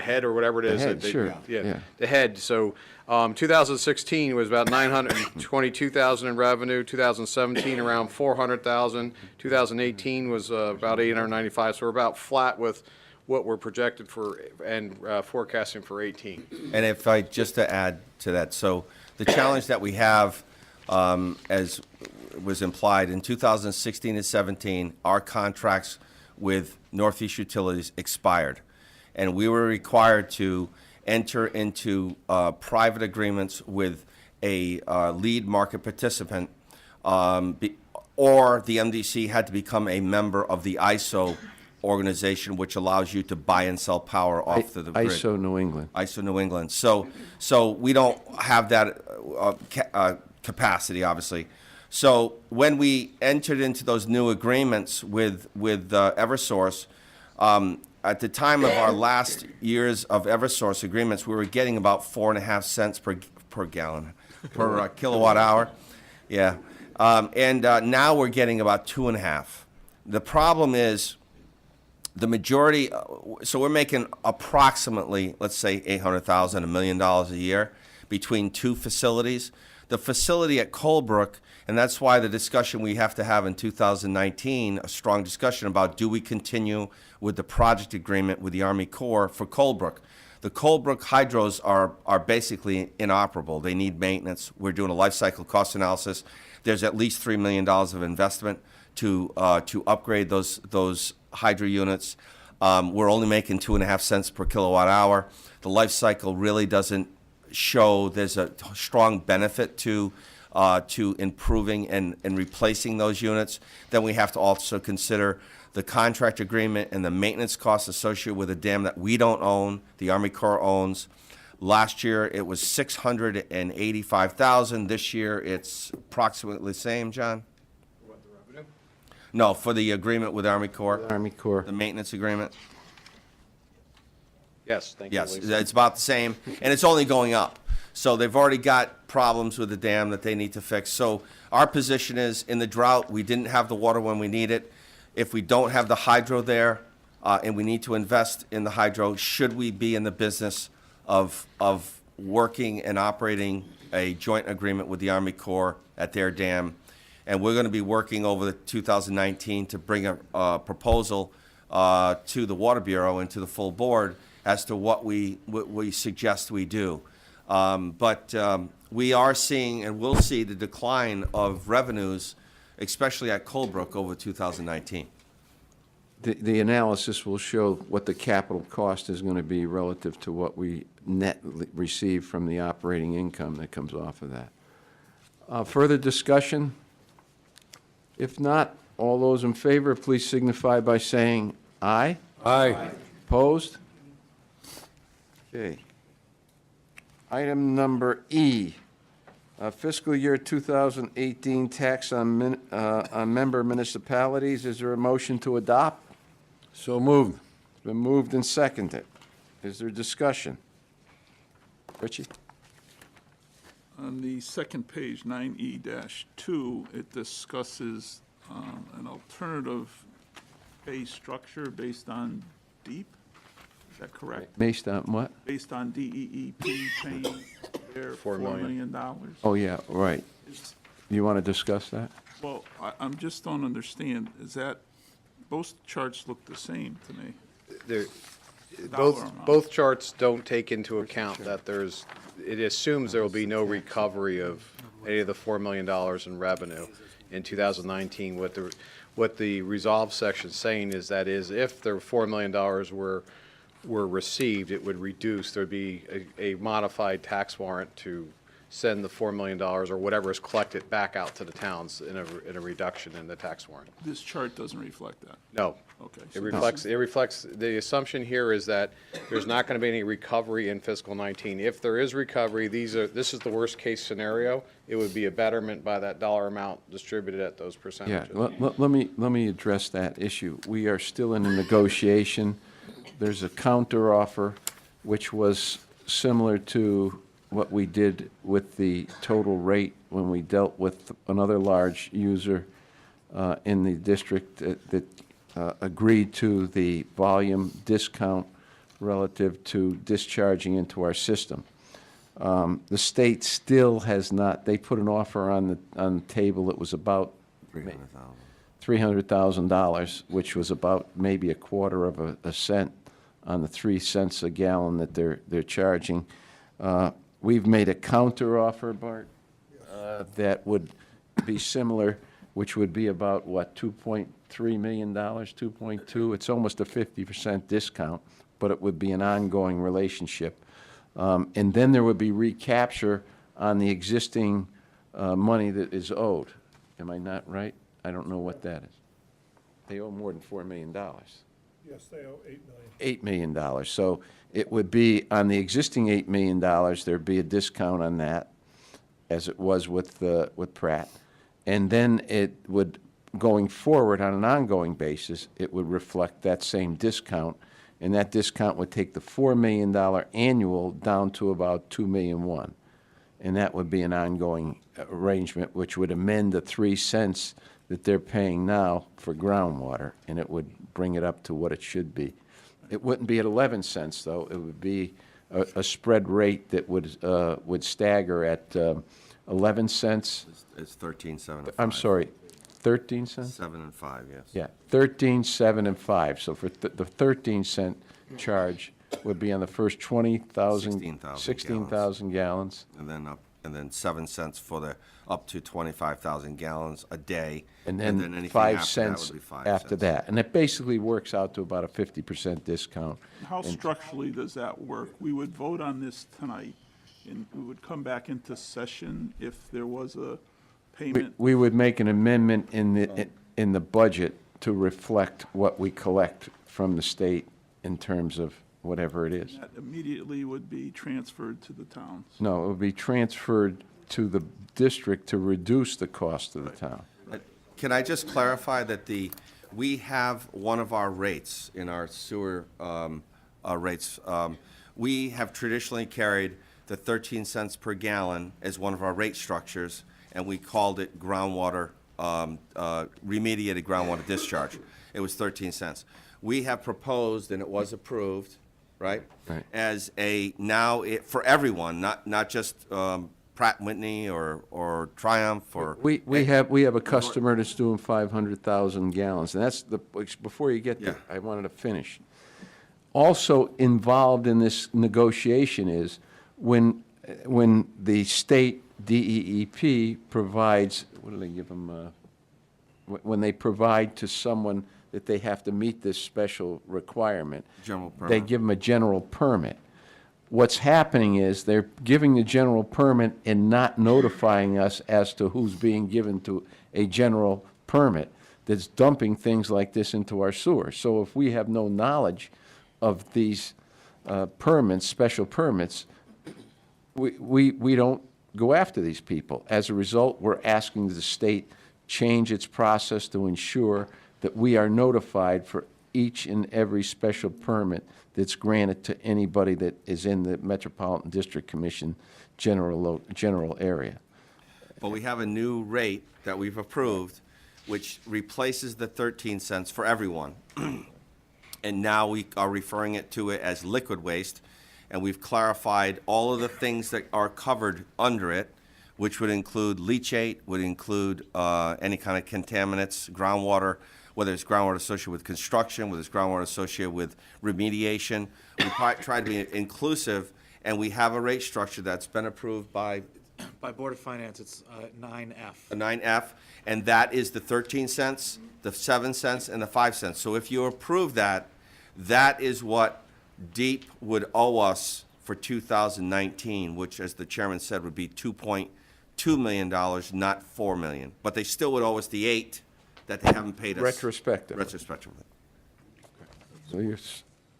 head or whatever it is? head, sure, Yeah, yeah. the head. So 2016 was about 922,000 in revenue, 2017 around 400,000, 2018 was about 895, so we're about flat with what we're projected for and forecasting for 18. And if I, just to add to that, so the challenge that we have, as was implied, in 2016 and 17, our contracts with Northeast Utilities expired. And we were required to enter into private agreements with a lead market participant, or the MDC had to become a member of the ISO organization, which allows you to buy and sell power off the grid. ISO New England. ISO New England. So we don't have that capacity, obviously. So when we entered into those new agreements with Eversource, at the time of our last years of Eversource agreements, we were getting about 4.5 cents per gallon, per kilowatt hour. Yeah. Now we're getting about 2.5. The problem is the majority, so we're making approximately, let's say, $800,000, $1 million a year between two facilities. The facility at Colebrook, and that's why the discussion we have to have in 2019, a strong discussion about, do we continue with the project agreement with the Army Corps for Colebrook? The Colebrook hydros are basically inoperable. They need maintenance. We're doing a life cycle cost analysis. There's at least $3 million of investment to upgrade those hydro units. We're only making 2.5 cents per kilowatt hour. The life cycle really doesn't show there's a strong benefit to improving and replacing those units. Then we have to also consider the contract agreement and the maintenance costs associated with a dam that we don't own, the Army Corps owns. Last year, it was $685,000. This year, it's approximately the same, John? What, the revenue? No, for the agreement with Army Corps. Army Corps. The maintenance agreement. Yes, thank you, Yes, Lisa. it's about the same, and it's only going up. So they've already got problems with the dam that they need to fix. So our position is, in the drought, we didn't have the water when we need it. If we don't have the hydro there, and we need to invest in the hydro, should we be in the business of working and operating a joint agreement with the Army Corps at their dam? And we're going to be working over the 2019 to bring a proposal to the Water Bureau and to the full board as to what we suggest we do. But we are seeing and will see the decline of revenues, especially at Colebrook, over 2019. The analysis will show what the capital cost is going to be relative to what we net receive from the operating income that comes off of that. Further discussion? If not, all those in favor, please signify by saying aye. Aye. Opposed? Okay. Item number E, fiscal year 2018 tax on member municipalities. Is there a motion to adopt? So moved. It's been moved and seconded. Is there discussion? Richie? On the second page, 9E-2, it discusses an alternative pay structure based on DEEP. Is that correct? Based on what? Based on DEEP paying their $4 $4 million? Oh, yeah, right. You want to discuss that? Well, I'm just don't understand. Is that, both charts look the same to me. Dollar amount. Both charts don't take into account that it assumes there will be no recovery of any of the $4 million in revenue in 2019. What the resolve section is saying is that if the $4 million were received, it would reduce. There'd be a modified tax warrant to send the $4 million or whatever is collected back out to the towns in a reduction in the tax warrant. This chart doesn't reflect that. No. Okay. It reflects, the assumption here is that there's not going to be any recovery in fiscal 19. If there is recovery, this is the worst case scenario. It would be a betterment by that dollar amount distributed at those Yeah, percentages. let me address that issue. We are still in a negotiation. There's a counteroffer, which was similar to what we did with the total rate when we dealt with another large user in the district that agreed to the volume discount relative to discharging into our system. The state still has not, they put an offer on the table that was about $300,000, which was about maybe a quarter of a cent on the 3 cents a gallon that they're charging. We've made a counter offer, Bart, that would be similar, which would be about, what, $2.3 million, 2.2? It's almost a 50% discount, but it would be an ongoing relationship. And then there would be recapture on the existing money that is owed. Am I not right? I don't know what that is. They owe more than $4 million. Yes, they owe $8 million. $8 million. So it would be, on the existing $8 million, there'd be a discount on that, as it was with Pratt. And then it would, going forward on an ongoing basis, it would reflect that same discount, and that discount would take the $4 million annual down to about $2.1 million. And that would be an ongoing arrangement, which would amend the 3 cents that they're paying now for groundwater, and it would bring it up to what it should be. It wouldn't be at 11 cents, though. It would be a spread rate that would stagger at 11 cents. It's 13, 7, and 5. I'm sorry, 13 cents? 7 and 5, yes. Yeah, 13, 7, and 5. So for the 13-cent charge would be on the first 20,000, 16,000 gallons. And then 7 cents for the up to 25,000 gallons a day. And then anything 5 after that cents would be 5 after cents. that. And it basically works out to about a 50% discount. How structurally does that work? We would vote on this tonight, and we would come back into session if there was a payment. We would make an amendment in the budget to reflect what we collect from the state in terms of whatever it is. That immediately would be transferred to the towns. No, it would be transferred to the district to reduce the cost of the town. Can I just clarify that we have one of our rates in our sewer rates. We have traditionally carried the 13 cents per gallon as one of our rate structures, and we called it groundwater, remediated groundwater discharge. It was 13 cents. We have proposed, and it was approved, right? Right. As for everyone, not just Pratt Whitney or Triumph or. We have a customer that's doing 500,000 gallons, and that's before you get there, I wanted to finish. Also involved in this negotiation is when the state DEEP provides, what do they give them, when they provide to someone that they have to meet this special requirement. General permit. They give them a general permit. What's happening is they're giving the general permit and not notifying us as to who's being given to a general permit that's dumping things like this into our sewer. So if we have no knowledge of these permits, special permits, we don't go after these people. As a result, we're asking the state change its process to ensure that we are notified for each and every special permit that's granted to anybody that is in the Metropolitan District Commission general area. But we have a new rate that we've approved, which replaces the 13 cents for everyone. And now we are referring to it as liquid waste, and we've clarified all of the things that are covered under it, which would include leachate, would include any kind of contaminants, groundwater, whether it's groundwater associated with construction, whether it's groundwater associated with remediation. We try to be inclusive, and we have a rate structure that's been approved by Board of Finance, it's 9F. the 9F, and that is the 13 cents, the 7 cents, and the 5 cents. So if you approve that, that is what DEEP would owe us for 2019, which, as the chairman said, would be $2.2 million, not $4 million. But they still would owe us the 8 that they haven't paid us. Retrospectively. Retrospectively. So you're,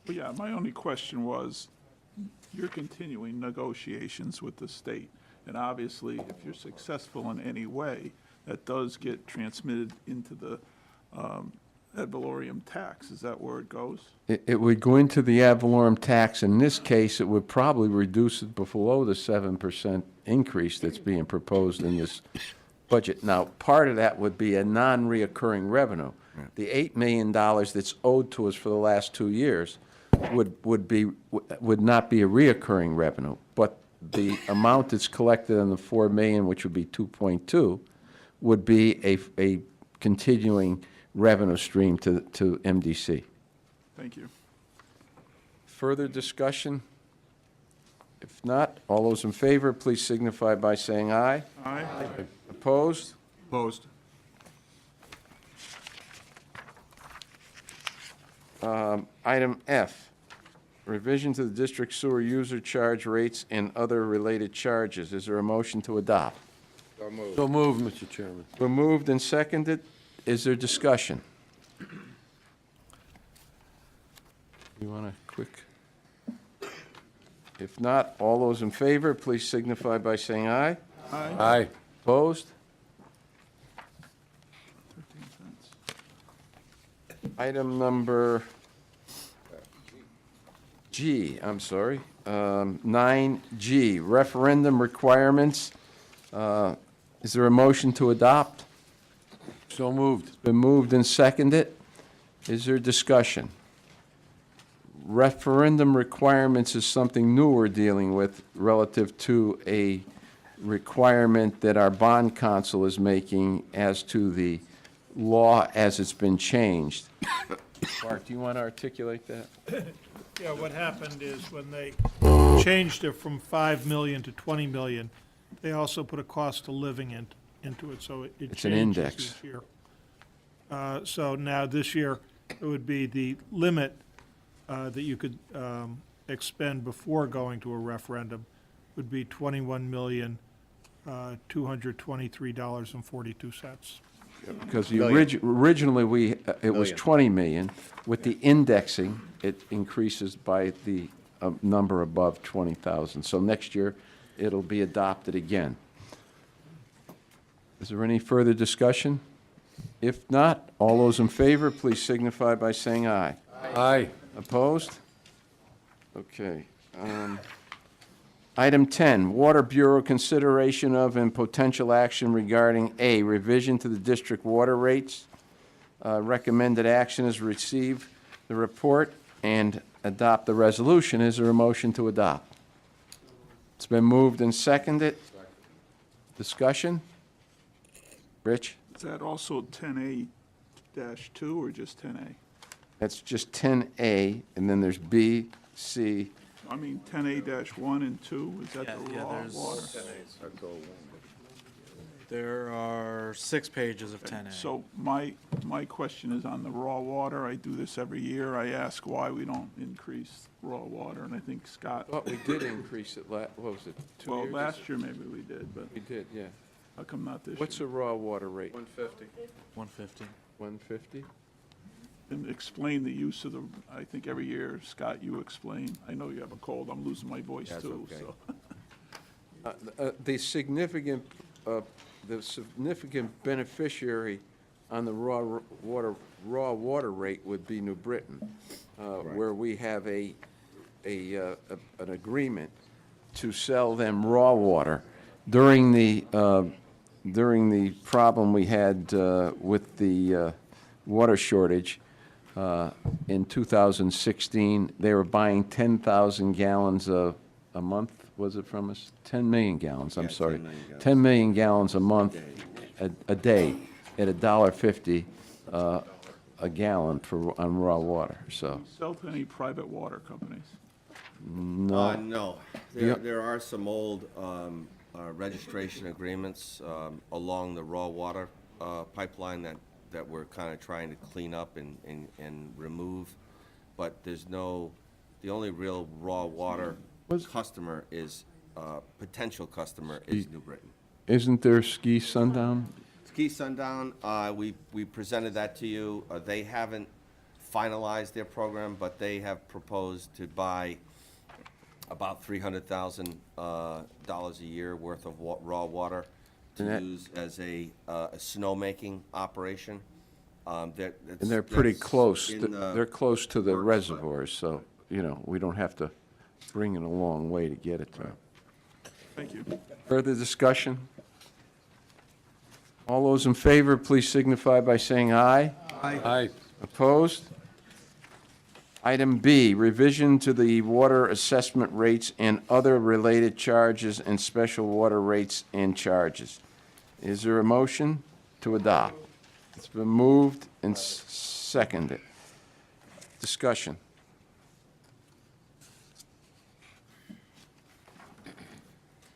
But yeah, my only question was, you're continuing negotiations with the state. And obviously, if you're successful in any way, that does get transmitted into the ad valorem tax. Is that where it goes? It would go into the ad valorem tax. In this case, it would probably reduce it below the 7% increase that's being proposed in this budget. Now, part of that would be a non-reoccurring revenue. The $8 million that's owed to us for the last 2 years would not be a reoccurring revenue, but the amount that's collected on the 4 million, which would be 2.2, would be a continuing revenue stream to MDC. Thank you. Further discussion? If not, all those in favor, please signify by saying aye. Aye. Opposed? Opposed. Item F, revision to the district sewer user charge rates and other related charges. Is there a motion to adopt? So moved. So moved, Mr. Chairman. Been moved and seconded. Is there discussion? You want a quick? If not, all those in favor, please signify by saying aye. Aye. Aye. Opposed? 13 cents. Item number G, I'm sorry, 9G, referendum requirements. Is there a motion to adopt? So moved. It's been moved and seconded. Is there discussion? Referendum requirements is something new we're dealing with relative to a requirement that our bond counsel is making as to the law as it's been changed. Bart, do you want to articulate that? Yeah, what happened is when they changed it from 5 million to 20 million, they also put a cost of living into it, so it It's an changes index. each year. So now this year, it would be the limit that you could expend before going to a referendum would be $21,223.42. Because the Million. originally, it was Million. 20 million. With the indexing, it increases by the number above 20,000. So next year, it'll be adopted again. Is there any further discussion? If not, all those in favor, please signify by saying aye. Aye. Opposed? Okay. Item 10, Water Bureau consideration of and potential action regarding A, revision to the district water rates. Recommended action is receive the report and adopt the resolution. Is there a motion to adopt? It's been moved and seconded. Discussion? Rich? Is that also 10A-2 or just 10A? That's just 10A, and then there's B, C. I mean, 10A-1 and 2, is that the Yeah, raw there's- water? There are 6 pages of 10A. So my question is on the raw water. I do this every year. I ask why we don't increase raw water, and I think Scott, Well, we did increase it, what was it, 2 well, years? last year maybe we did, but We did, yeah. how come not this year? What's the raw water rate? 150. 150. 150? And explain the use of the, I think every year, Scott, you explain. I know you have a cold. I'm losing my voice That's too, okay. so. The significant beneficiary on the raw water rate would be New Britain, where we have an agreement to sell them raw water. During the problem we had with the water shortage in 2016, they were buying 10,000 gallons a month, was it from us? 10 million gallons, I'm Yeah, sorry. 10 million gallons. 10 million gallons a month, a day, at $1.50 a gallon on raw water, so, Sell to any private water companies? no. No. Yeah. There are some old registration agreements along the raw water pipeline that we're kind of trying to clean up and remove. But there's no, the only real raw water customer is, potential customer is New Britain. Isn't there Ski Sundown? Ski Sundown, we presented that to you. They haven't finalized their program, but they have proposed to buy about $300,000 a year worth of raw water to And that- use as a snowmaking operation. And they're pretty close. They're They're close to the reservoirs, so, we don't have to bring it a long way to get it to them. Thank you. Further discussion? All those in favor, please signify by saying aye. Aye. Opposed? Item B, revision to the water assessment rates and other related charges and special water rates and charges. Is there a motion to adopt? It's been moved and seconded. Discussion.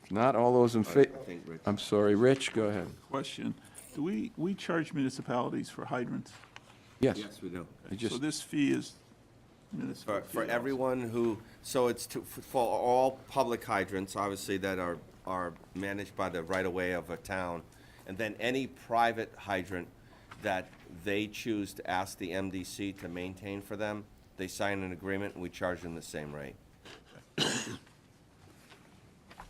If not, all those in favor? I'm sorry, Rich, go ahead. Question, do we charge municipalities for hydrants? Yes. Yes, we do. So this fee is municipal For fee everyone who, so it's for all public hydrants, obviously, that are managed by the right-of-way of a town, and then any private hydrant that they choose to ask the MDC to maintain for them, they sign an agreement, and we charge them the same rate.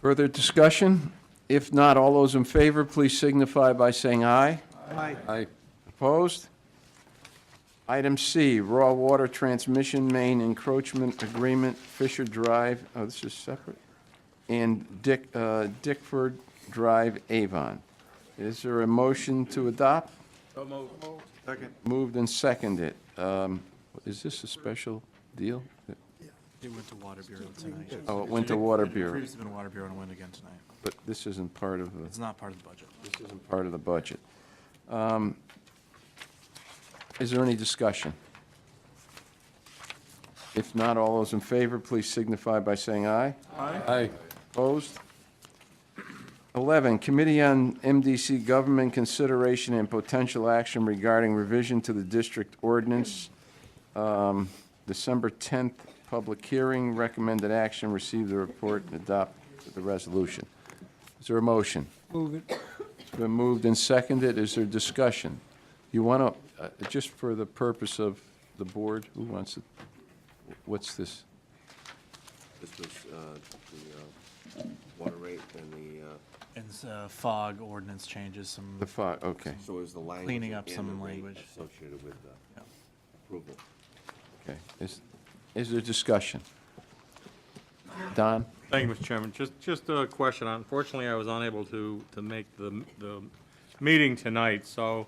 Further discussion? If not, all those in favor, please signify by saying aye. Aye. Aye. Opposed? Item C, raw water transmission main encroachment agreement, Fisher Drive, this is separate, and Dickford Drive, Avon. Is there a motion to adopt? So moved. Second. Moved and seconded. Is this a special deal? It went to Water Bureau tonight. Oh, it went to Water Bureau. Previously been Water Bureau and went again tonight. But this isn't part of the... It's not part of the budget. This isn't part of the budget. Is there any discussion? If not, all those in favor, please signify by saying aye. Aye. Opposed? 11, Committee on MDC Government Consideration and Potential Action Regarding Revision to the District Ordinance. December 10th, public hearing, recommended action, receive the report and adopt the resolution. Is there a motion? Move it. It's been moved and seconded. Is there discussion? You want to, just for the purpose of the board, who wants to, what's this? This was the water rate and the... And fog ordinance changes, some The fog, okay, So it was the language. cleaning up and some the rate language. associated with the approval. okay. Is there discussion? Don? Thank you, Mr. Chairman. Just a question. Unfortunately, I was unable to make the meeting tonight, so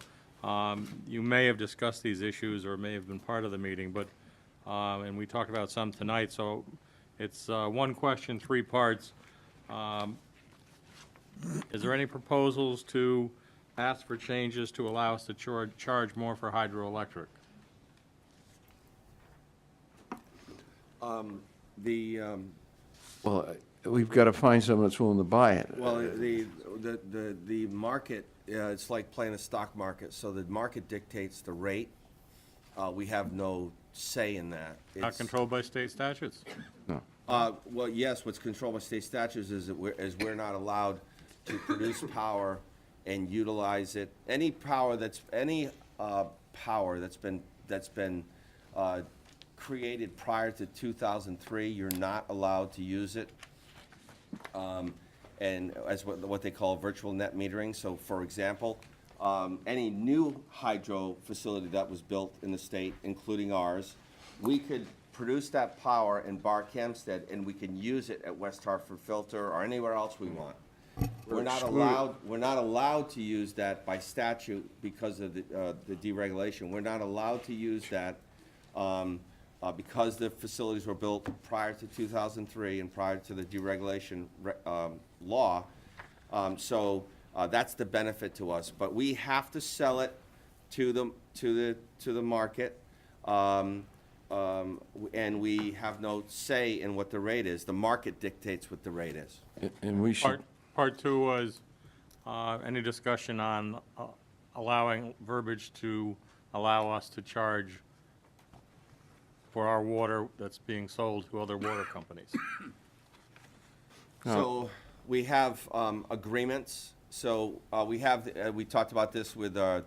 you may have discussed these issues or may have been part of the meeting, but, and we talked about some tonight, so it's one question, three parts. Is there any proposals to ask for changes to allow us to charge more for hydroelectric? Well, we've got to find someone that's willing to buy it. Well, the market, it's like playing a stock market, so the market dictates the rate. We have no say in that. Not controlled by state statutes? No. Well, yes, what's controlled by state statutes is that we're not allowed to produce power and utilize it. Any power that's been created prior to 2003, you're not allowed to use it. And as what they call virtual net metering. So, for example, any new hydro facility that was built in the state, including ours, we could produce that power in Bark Hempstead, and we can use it at West Hartford Filter or anywhere else we want. We're not allowed to use that by statute because of the deregulation. We're not allowed to use that because the facilities were built prior to 2003 and prior to the deregulation law. So that's the benefit to us. But we have to sell it to the market, and we have no say in what the rate is. The market dictates what the rate is. And we should, Part two was any discussion on allowing verbiage to allow us to charge for our water that's being sold to other water companies. So we have agreements. So we have we talked about this with the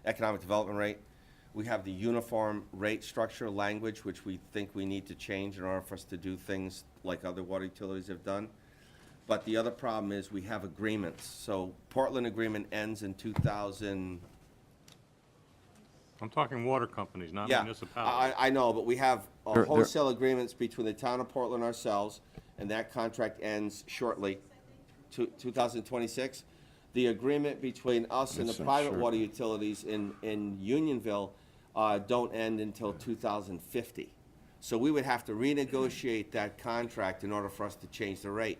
economic development rate. We have the uniform rate structure language, which we think we need to change in order for us to do things like other water utilities have done. But the other problem is we have agreements. So Portland agreement ends in 2000, I'm talking water companies, not Yeah, municipalities. I know, but we have They're- wholesale agreements between the town of Portland ourselves, and that contract ends shortly, 2026. The agreement between us and the That's not private sure. water utilities in Unionville don't end until 2050. So we would have to renegotiate that contract in order for us to change the rate.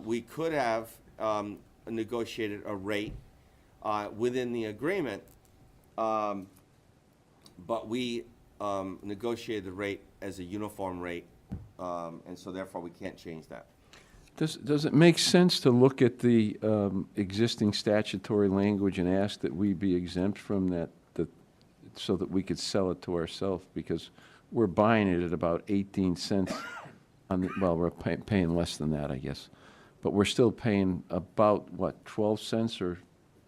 We could have negotiated a rate within the agreement, but we negotiated the rate as a uniform rate, and so therefore we can't change that. Does it make sense to look at the existing statutory language and ask that we be exempt from that, so that we could sell it to ourselves? Because we're buying it at about 18 cents on the, well, we're paying less than that, I guess. But we're still paying about, what, 12 cents or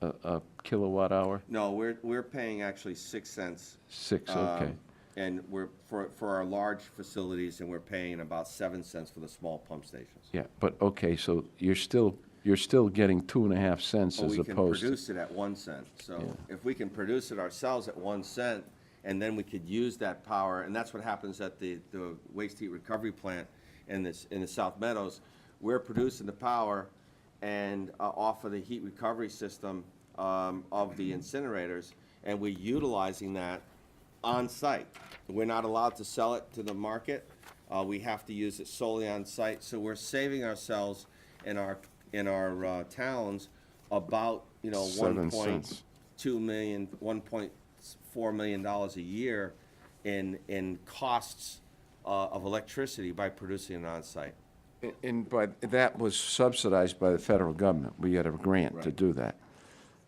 a kilowatt hour? No, we're paying actually 6 cents. 6, okay. And we're, for our large facilities, and we're paying about 7 cents for the small pump stations. Yeah, but, okay, so you're still getting 2.5 cents But as we can opposed to... produce it at 1 cent. So if we can produce it ourselves at 1 cent, and then we could use that power, and that's what happens at the waste heat recovery plant in the South Meadows. We're producing the power and off of the heat recovery system of the incinerators, and we're utilizing that on site. We're not allowed to sell it to the market. We have to use it solely on site. So we're saving ourselves in our towns about, 7 cents. $1.2 million, $1.4 million a year in costs of electricity by producing it on site. And that was subsidized by the federal government. We had a grant to do that.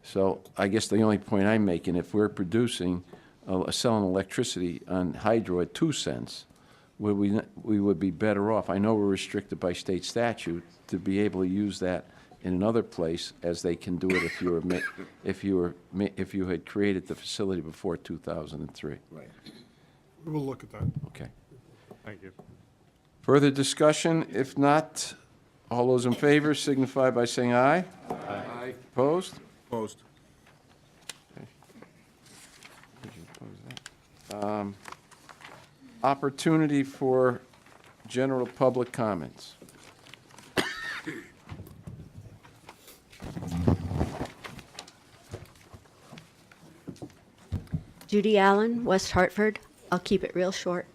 So I guess the only point I'm making, if we're producing, selling electricity on hydro at 2 cents, we would be better off. I know we're restricted by state statute to be able to use that in another place, as they can do it if you had created the facility before 2003. Right. We'll look at that. Okay. Thank you. Further discussion? If not, all those in favor signify by saying aye. Aye. Opposed? Opposed. Opportunity for general public comments. Judy Allen, West Hartford. I'll keep it real short.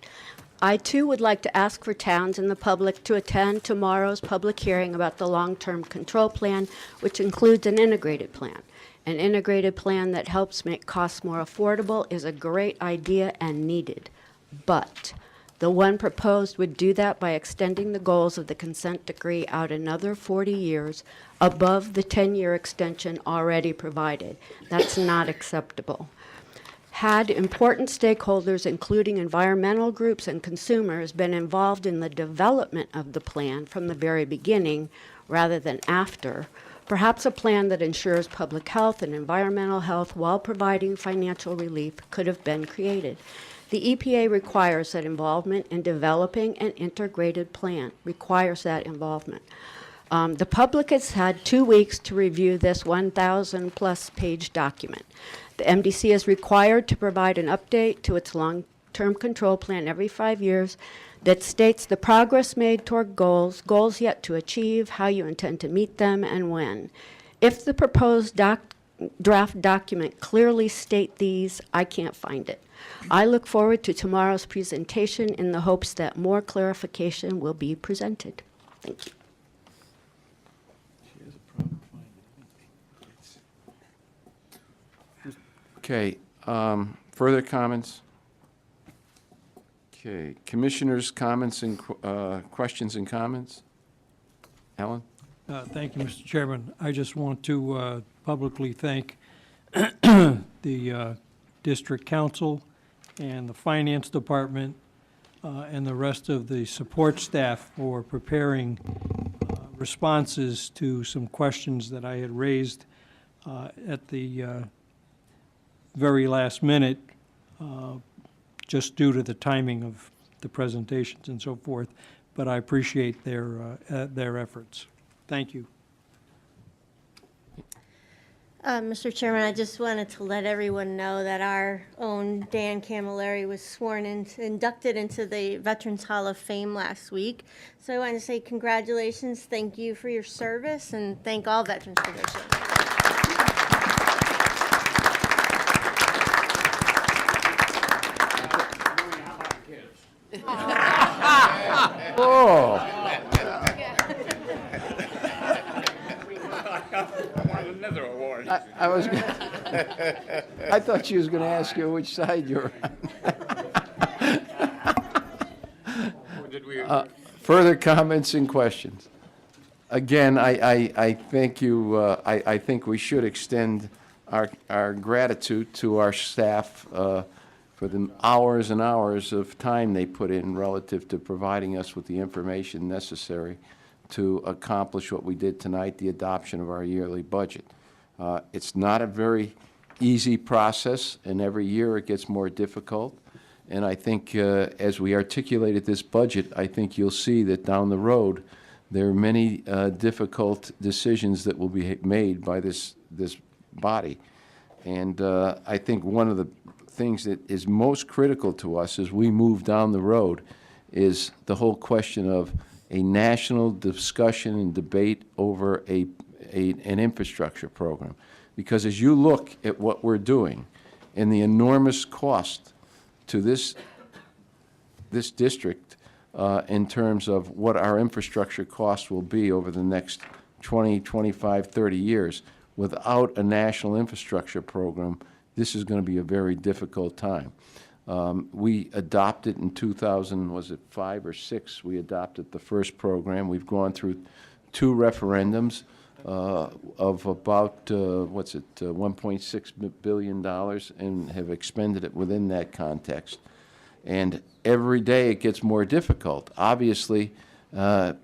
I, too, would like to ask for towns and the public to attend tomorrow's public hearing about the long-term control plan, which includes an integrated plan. An integrated plan that helps make costs more affordable is a great idea and needed. But the one proposed would do that by extending the goals of the consent decree out another 40 years above the 10-year extension already provided. That's not acceptable. Had important stakeholders, including environmental groups and consumers, been involved in the development of the plan from the very beginning rather than after, perhaps a plan that ensures public health and environmental health while providing financial relief could have been created. The EPA requires that involvement in developing an integrated plan, requires that involvement. The public has had 2 weeks to review this 1,000-plus page document. The MDC is required to provide an update to its long-term control plan every 5 years that states the progress made toward goals, goals yet to achieve, how you intend to meet them, and when. If the proposed draft document clearly state these, I can't find it. I look forward to tomorrow's presentation in the hopes that more clarification will be presented. Thank you. Okay, further comments? Okay, commissioners' comments and questions and comments? Alan? Thank you, Mr. Chairman. I just want to publicly thank the district council and the finance department and the rest of the support staff for preparing responses to some questions that I had raised at the very last minute, just due to the timing of the presentations and so forth. But I appreciate their efforts. Thank you. Mr. Chairman, I just wanted to let everyone know that our own Dan Camilleri was inducted into the Veterans Hall of Fame last week. So I want to say congratulations, thank you for your service, and thank all veterans for their service. Oh. Another award. I thought she was going to ask you which side you're on. Further comments and questions? Again, I thank you, I think we should extend our gratitude to our staff for the hours and hours of time they put in relative to providing us with the information necessary to accomplish what we did tonight, the adoption of our yearly budget. It's not a very easy process, and every year it gets more difficult. And I think as we articulated this budget, I think you'll see that down the road, there are many difficult decisions that will be made by this body. And I think one of the things that is most critical to us as we move down the road is the whole question of a national discussion and debate over an infrastructure program. Because as you look at what we're doing and the enormous cost to this district in terms of what our infrastructure costs will be over the next 20, 25, 30 years, without a national infrastructure program, this is going to be a very difficult time. We adopted in 2000, was it 5 or 6? We adopted the first program. We've gone through 2 referendums of about, $1.6 billion and have expended it within that context. And every day it gets more difficult. Obviously,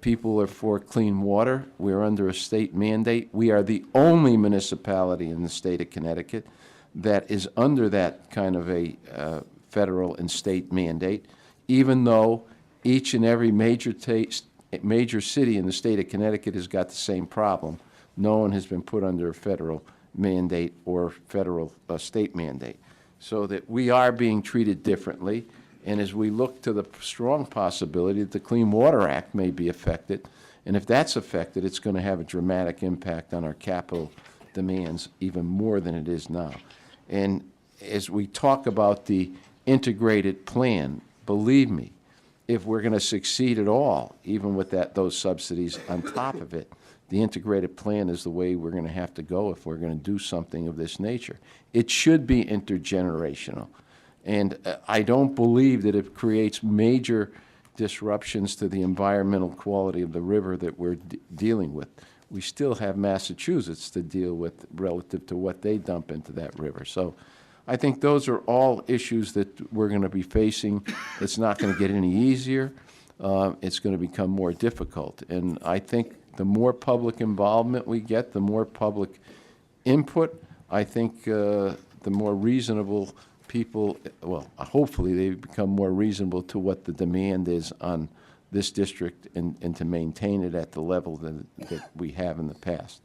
people are for clean water. We're under a state mandate. We are the only municipality in the state of Connecticut that is under that kind of a federal and state mandate, even though each and every major city in the state of Connecticut has got the same problem. No one has been put under a federal mandate or federal state mandate. So that we are being treated differently, and as we look to the strong possibility that the Clean Water Act may be affected, and if that's affected, it's going to have a dramatic impact on our capital demands even more than it is now. And as we talk about the integrated plan, believe me, if we're going to succeed at all, even with those subsidies on top of it, the integrated plan is the way we're going to have to go if we're going to do something of this nature. It should be intergenerational. And I don't believe that it creates major disruptions to the environmental quality of the river that we're dealing with. We still have Massachusetts to deal with relative to what they dump into that river. So I think those are all issues that we're going to be facing. It's not going to get any easier. It's going to become more difficult. And I think the more public involvement we get, the more public input, I think the more reasonable people, well, hopefully they become more reasonable to what the demand is on this district and to maintain it at the level that we have in the past.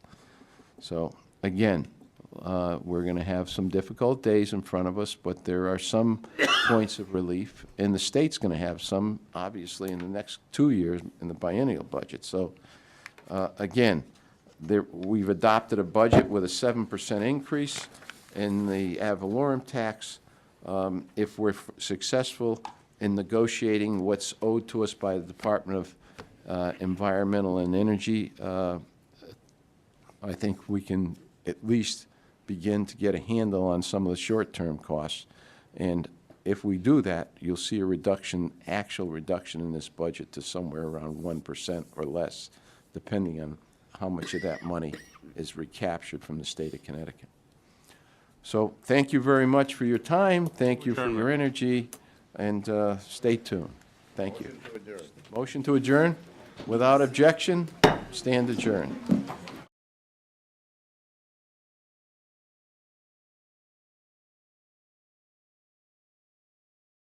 So again, we're going to have some difficult days in front of us, but there are some points of relief, and the state's going to have some, obviously, in the next 2 years in the biennial budget. So again, we've adopted a budget with a 7% increase in the ad valorem tax. If we're successful in negotiating what's owed to us by the Department of Environmental and Energy, I think we can at least begin to get a handle on some of the short-term costs. And if we do that, you'll see a reduction, actual reduction in this budget to somewhere around 1% or less, depending on how much of that money is recaptured from the state of Connecticut. So thank you very much for your time. Thank you for your energy, and stay tuned. Thank you. Motion to adjourn. Without objection, stand adjourned.